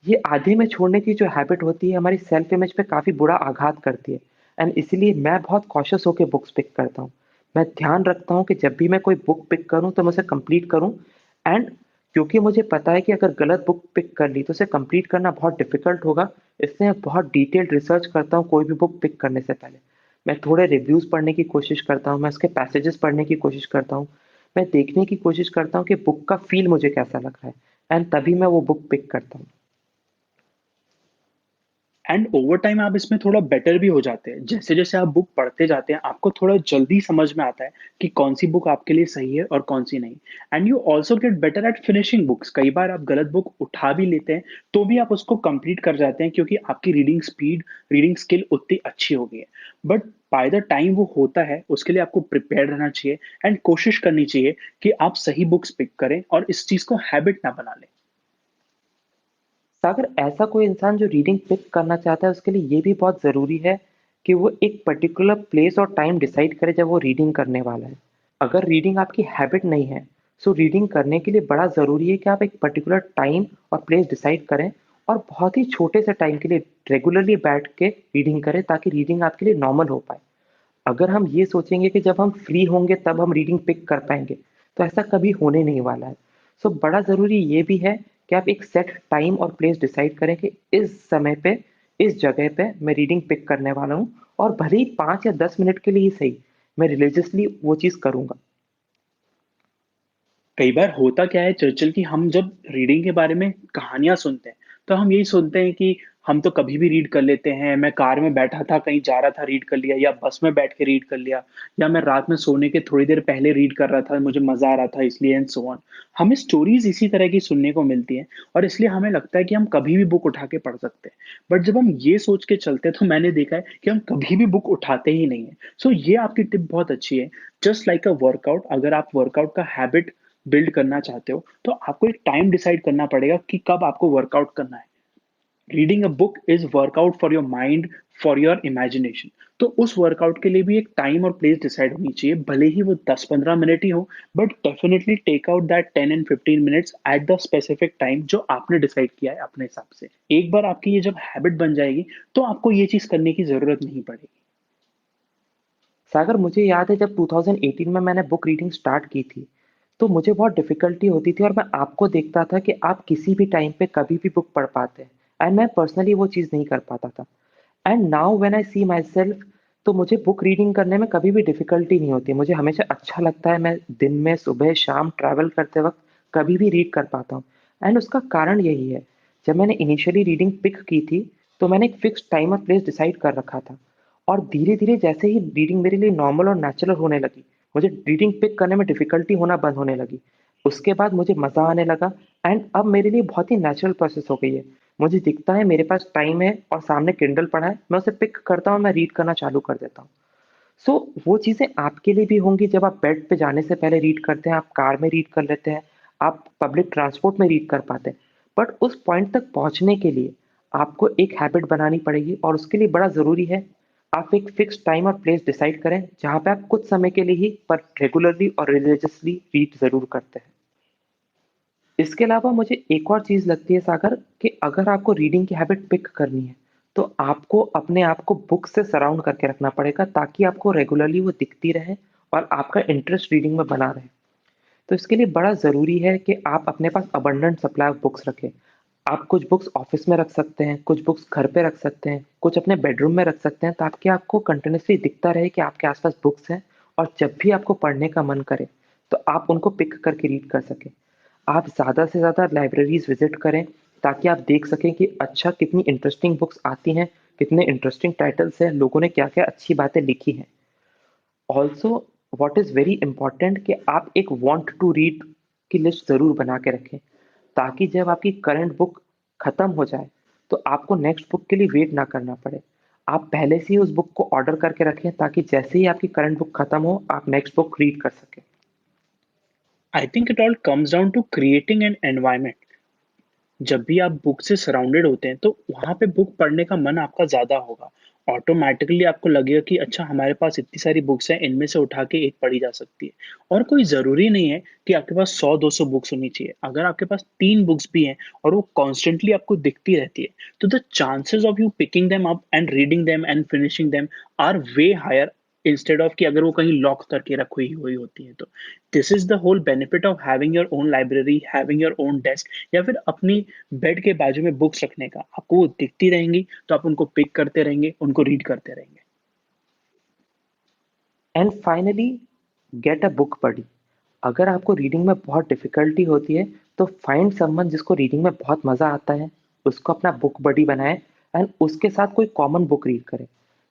ये आधे में छोड़ने की जो हैबिट होती है हमारी सेल्फ इमेज पे काफ़ी बुरा आघात करती है। एंड इसीलिए मैं बहुत कॉशियस होकर बुक्स पिक करता हूँ। मैं ध्यान रखता हूँ कि जब भी मैं कोई बुक पिक करूँ तो मैं उसे कंप्लीट करूँ। एंड क्योंकि मुझे पता है कि अगर गलत बुक पिक कर ली तो उसे कंप्लीट करना बहुत डिफिकल्ट होगा, इसलिए मैं बहुत डिटेल्ड रिसर्च करता हूँ कोई भी बुक पिक करने से पहले। मैं थोड़े रिव्यूज़ पढ़ने की कोशिश करता हूँ, मैं उसके पैसेजेस पढ़ने की कोशिश करता हूँ। मैं देखने की कोशिश करता हूँ कि बुक का फील मुझे कैसा लग रहा है, एंड तभी मैं वो बुक पिक करता हूँ। एंड ओवर टाइम आप इसमें थोड़ा बेटर भी हो जाते हैं। जैसे जैसे आप बुक पढ़ते जाते हैं आपको थोड़ा जल्दी समझ में आता है कि कौन सी बुक आपके लिए सही है और कौन सी नहीं। And you also get better at finishing books. कई बार आप गलत बुक उठा भी लेते हैं तो भी आप उसको कंप्लीट कर जाते हैं क्योंकि आपकी रीडिंग स्पीड, रीडिंग स्किल उतनी अच्छी हो गई है। बट बाय द टाइम वो होता है उसके लिए आपको प्रिपेयर रहना चाहिए एंड कोशिश करनी चाहिए कि आप सही बुक्स पिक करें और इस चीज को हैबिट ना बना लें। सागर, ऐसा कोई इंसान जो रीडिंग पिक करना चाहता है उसके लिए ये भी बहुत ज़रूरी है कि वो एक पर्टिकुलर प्लेस और टाइम डिसाइड करे जब वो रीडिंग करने वाला है। अगर रीडिंग आपकी हैबिट नहीं है, सो रीडिंग करने के लिए बड़ा ज़रूरी है कि आप एक पर्टिकुलर टाइम और प्लेस डिसाइड करें और बहुत ही छोटे से टाइम के लिए रेगुलरली बैठ के रीडिंग करें ताकि रीडिंग आपके लिए नॉर्मल हो पाए। अगर हम ये सोचेंगे कि जब हम फ्री होंगे तब हम रीडिंग पिक कर पाएंगे, तो ऐसा कभी होने नहीं वाला है। सो बड़ा ज़रूरी ये भी है कि आप एक सेट टाइम और प्लेस डिसाइड करें कि इस समय पे, इस जगह पे मैं रीडिंग पिक करने वाला हूँ, और भले ही 5 या 10 मिनट के लिए ही सही, मैं रिलीजियसली वो चीज़ करूँगा। कई बार होता क्या है चर्चिल कि हम जब रीडिंग के बारे में कहानियां सुनते हैं तो हम यही सुनते हैं कि हम तो कभी भी रीड कर लेते हैं। मैं कार में बैठा था कहीं जा रहा था रीड कर लिया, या बस में बैठ के रीड कर लिया, या मैं रात में सोने के थोड़ी देर पहले रीड कर रहा था, मुझे मजा आ रहा था इसलिए, एंड सो ऑन। हमें स्टोरीज इसी तरह की सुनने को मिलती हैं और इसलिए हमें लगता है कि हम कभी भी बुक उठा के पढ़ सकते हैं। बट जब हम ये सोच के चलते हैं तो मैंने देखा है कि हम कभी भी बुक उठाते ही नहीं है। सो ये आपकी टिप बहुत अच्छी है। जस्ट लाइक अ वर्कआउट, अगर आप वर्कआउट का हैबिट बिल्ड करना चाहते हो तो आपको एक टाइम डिसाइड करना पड़ेगा कि कब आपको वर्कआउट करना है। Reading a book is workout for your mind, for your imagination. तो उस वर्कआउट के लिए भी एक टाइम और प्लेस डिसाइड होनी चाहिए, भले ही वो 10-15 मिनट ही हो। But definitely take out that 10 and 15 minutes at the specific time जो आपने डिसाइड किया है अपने हिसाब से। एक बार आपकी ये जब हैबिट बन जाएगी तो आपको ये चीज करने की जरूरत नहीं पड़ेगी। सागर, मुझे याद है जब 2018 में मैंने बुक रीडिंग स्टार्ट की थी, तो मुझे बहुत डिफ़िकल्टी होती थी और मैं आपको देखता था कि आप किसी भी टाइम पे कभी भी बुक पढ़ पाते हैं, एंड मैं पर्सनली वो चीज़ नहीं कर पाता था। And now when I see myself, तो मुझे बुक रीडिंग करने में कभी भी डिफ़िकल्टी नहीं होती। मुझे हमेशा अच्छा लगता है, मैं दिन में सुबह, शाम ट्रैवल करते वक़्त कभी भी रीड कर पाता हूँ। एंड उसका कारण यही है, जब मैंने इनिशियली रीडिंग पिक की थी, तो मैंने एक फ़िक्स्ड टाइम और प्लेस डिसाइड कर रखा था। और धीरे-धीरे जैसे ही रीडिंग मेरे लिए नॉर्मल और नेचुरल होने लगी, मुझे रीडिंग पिक करने में डिफ़िकल्टी होना बंद होने लगी। उसके बाद मुझे मज़ा आने लगा, एंड अब मेरे लिए बहुत ही नेचुरल प्रोसेस हो गई है। मुझे दिखता है मेरे पास टाइम है और सामने किंडल पड़ा है, मैं उसे पिक करता हूँ, मैं रीड करना चालू कर देता हूँ। सो वो चीज़ें आपके लिए भी होंगी जब आप बेड पे जाने से पहले रीड करते हैं, आप कार में रीड कर लेते हैं, आप पब्लिक ट्रांसपोर्ट में रीड कर पाते हैं। बट उस पॉइंट तक पहुँचने के लिए आपको एक हैबिट बनानी पड़ेगी, और उसके लिए बड़ा ज़रूरी है आप एक फिक्स टाइम और प्लेस डिसाइड करें, जहाँ पे आप कुछ समय के लिए ही पर रेगुलरली और रिलीजियसली रीड ज़रूर करते हैं। इसके अलावा मुझे एक और चीज़ लगती है सागर, कि अगर आपको रीडिंग की हैबिट पिक करनी है, तो आपको अपने आप को बुक से सराउंड करके रखना पड़ेगा ताकि आपको रेगुलरली वो दिखती रहे और आपका इंटरेस्ट रीडिंग में बना रहे। तो इसके लिए बड़ा ज़रूरी है कि आप अपने पास अबंडेंट सप्लाई ऑफ बुक्स रखें। आप कुछ बुक्स ऑफ़िस में रख सकते हैं, कुछ बुक्स घर पे रख सकते हैं, कुछ अपने बेडरूम में रख सकते हैं ताकि आपको कंटीन्यूअसली दिखता रहे कि आपके आस-पास बुक्स हैं, और जब भी आपको पढ़ने का मन करे, तो आप उनको पिक करके रीड कर सकें। आप ज़्यादा से ज़्यादा लाइब्रेरीज़ विज़िट करें ताकि आप देख सकें कि अच्छा कितनी इंटरेस्टिंग बुक्स आती हैं, कितने इंटरेस्टिंग टाइटल्स हैं, लोगों ने क्या-क्या अच्छी बातें लिखी हैं। Also what is very important कि आप एक वांट टू रीड की लिस्ट ज़रूर बना के रखें, ताकि जब आपकी करंट बुक खत्म हो जाए, तो आपको नेक्स्ट बुक के लिए वेट ना करना पड़े। आप पहले से ही उस बुक को ऑर्डर करके रखें ताकि जैसे ही आपकी करंट बुक खत्म हो, आप नेक्स्ट बुक रीड कर सकें। I think it all comes down to creating an environment जब भी आप बुक से सराउंडेड होते हैं तो वहां पे बुक पढ़ने का मन आपका ज्यादा होगा। ऑटोमेटिकली आपको लगेगा कि अच्छा हमारे पास इतनी सारी बुक्स हैं, इनमें से उठा के एक पढ़ी जा सकती है। और कोई जरूरी नहीं है कि आपके पास 100-200 बुक्स होनी चाहिए। अगर आपके पास 3 बुक्स भी हैं और वो कॉन्स्टेंटली आपको दिखती रहती है, तो the chances of you picking them up and reading them and finishing them are way higher, instead of कि अगर वो कहीं लॉक करके रखी हुई होती है तो। This is the whole benefit of having your own library, having your own desk, या फिर अपनी बेड के बाजू में बुक्स रखने का। आपको वो दिखती रहेंगी तो आप उनको पिक करते रहेंगे, उनको रीड करते रहेंगे। And finally, get a book buddy. अगर आपको रीडिंग में बहुत डिफिकल्टी होती है तो फाइंड समवन जिसको रीडिंग में बहुत मज़ा आता है, उसको अपना बुक बडी बनाएं एंड उसके साथ कोई कॉमन बुक रीड करें।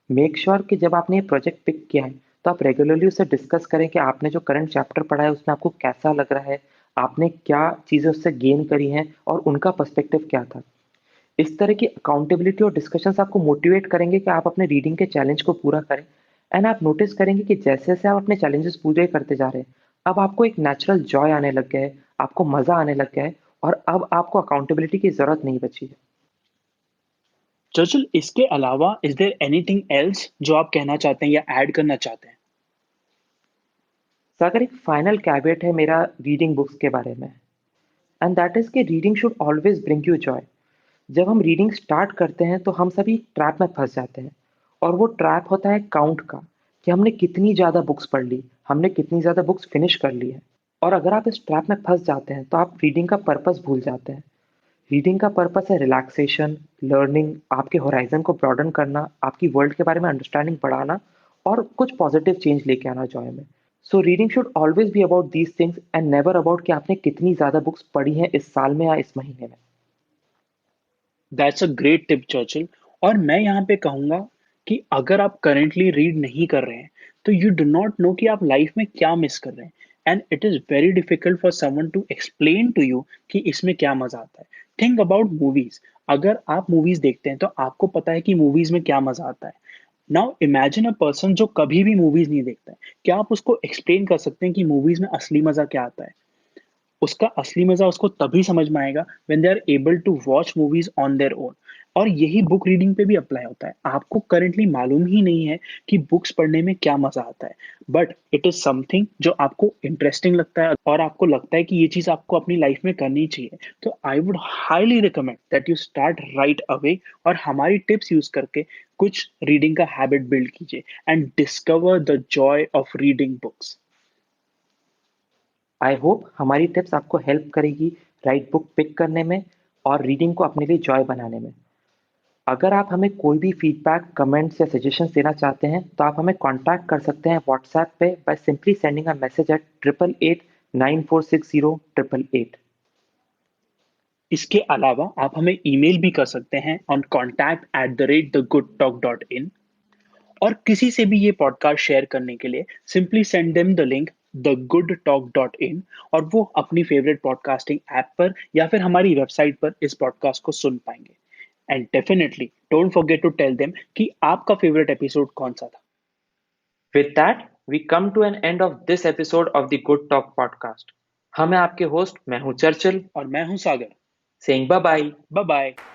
मेक श्योर कि जब आपने ये प्रोजेक्ट पिक किया है तो आप रेगुलरली उससे डिस्कस करें कि आपने जो करंट चैप्टर पढ़ा है उसमें आपको कैसा लग रहा है, आपने क्या चीज़ें उससे गेन करी हैं और उनका पर्सपेक्टिव क्या था। इस तरह की अकाउंटेबिलिटी और डिस्कशंस आपको मोटिवेट करेंगे कि आप अपने रीडिंग के चैलेंज को पूरा करें। एंड आप नोटिस करेंगे कि जैसे जैसे आप अपने चैलेंजेस पूरे करते जा रहे हैं, अब आपको एक नेचुरल जॉय आने लग गया है, आपको मज़ा आने लग गया है और अब आपको अकाउंटेबिलिटी की ज़रूरत नहीं बची है। चर्चिल, इसके अलावा इज देयर एनीथिंग एल्स जो आप कहना चाहते हैं या ऐड करना चाहते हैं? तो अगर एक फाइनल कैवेट है मेरा रीडिंग बुक्स के बारे में, एंड दैट इज़ कि reading should always bring you Joy. जब हम रीडिंग स्टार्ट करते हैं तो हम सभी ट्रैप में फंस जाते हैं, और वो ट्रैप होता है काउंट का, कि हमने कितनी ज़्यादा बुक्स पढ़ ली, हमने कितनी ज़्यादा बुक्स फिनिश कर ली है। और अगर आप इस ट्रैप में फंस जाते हैं तो आप रीडिंग का पर्पस भूल जाते हैं। रीडिंग का पर्पस है रिलैक्सेशन, लर्निंग, आपके होराइजन को ब्रॉडन करना, आपकी वर्ल्ड के बारे में अंडरस्टैंडिंग बढ़ाना और कुछ पॉजिटिव चेंज लेके आना जॉय में। So reading should always be about these things and never about कि आपने कितनी ज़्यादा बुक्स पढ़ी हैं इस साल में या इस महीने में। That's a great tip Churchill. और मैं यहाँ पे कहूंगा कि अगर आप करेंटली रीड नहीं कर रहे हैं तो यू डू नॉट नो कि आप लाइफ में क्या मिस कर रहे हैं। And it is very difficult for someone to explain to you कि इसमें क्या मजा आता है। Think about movies. अगर आप मूवीज देखते हैं तो आपको पता है कि मूवीज में क्या मजा आता है। नाउ इमेजिन अ पर्सन जो कभी भी मूवीज नहीं देखता है, क्या आप उसको एक्सप्लेन कर सकते हैं कि मूवीज में असली मजा क्या आता है? उसका असली मजा उसको तभी समझ में आएगा when they are able to watch movies on their own. और यही बुक रीडिंग पे भी अप्लाई होता है। आपको करंटली मालूम ही नहीं है कि बुक्स पढ़ने में क्या मजा आता है, बट इट इज समथिंग जो आपको इंटरेस्टिंग लगता है और आपको लगता है कि ये चीज आपको अपनी लाइफ में करनी चाहिए। तो I would highly recommend that you start right away और हमारी टिप्स यूज करके कुछ रीडिंग का हैबिट बिल्ड कीजिए and discover the joy of reading books. I hope हमारी टिप्स आपको हेल्प करेगी राइट बुक पिक करने में और रीडिंग को अपने लिए जॉय बनाने में। अगर आप हमें कोई भी फीडबैक, कमेंट्स या सजेशंस देना चाहते हैं तो आप हमें कॉन्टैक्ट कर सकते हैं व्हाट्सएप पे by simply sending a message eight 8889460888। इसके अलावा आप हमें ईमेल भी कर सकते हैं ऑन contact@thegoodtalk.in। और किसी से भी ये पॉडकास्ट शेयर करने के लिए simply send them the link thegoodtalk.in, और वो अपनी फेवरेट पॉडकास्टिंग ऐप पर या फिर हमारी वेबसाइट पर इस पॉडकास्ट को सुन पाएंगे। And definitely don't forget to tell them कि आपका फेवरेट एपिसोड कौन सा था। With that we come to an end of this episode of the Good Talk podcast. हम हैं आपके होस्ट, मैं हूं चर्चिल, और मैं हूं Sagar. Saying bye bye. Bye bye.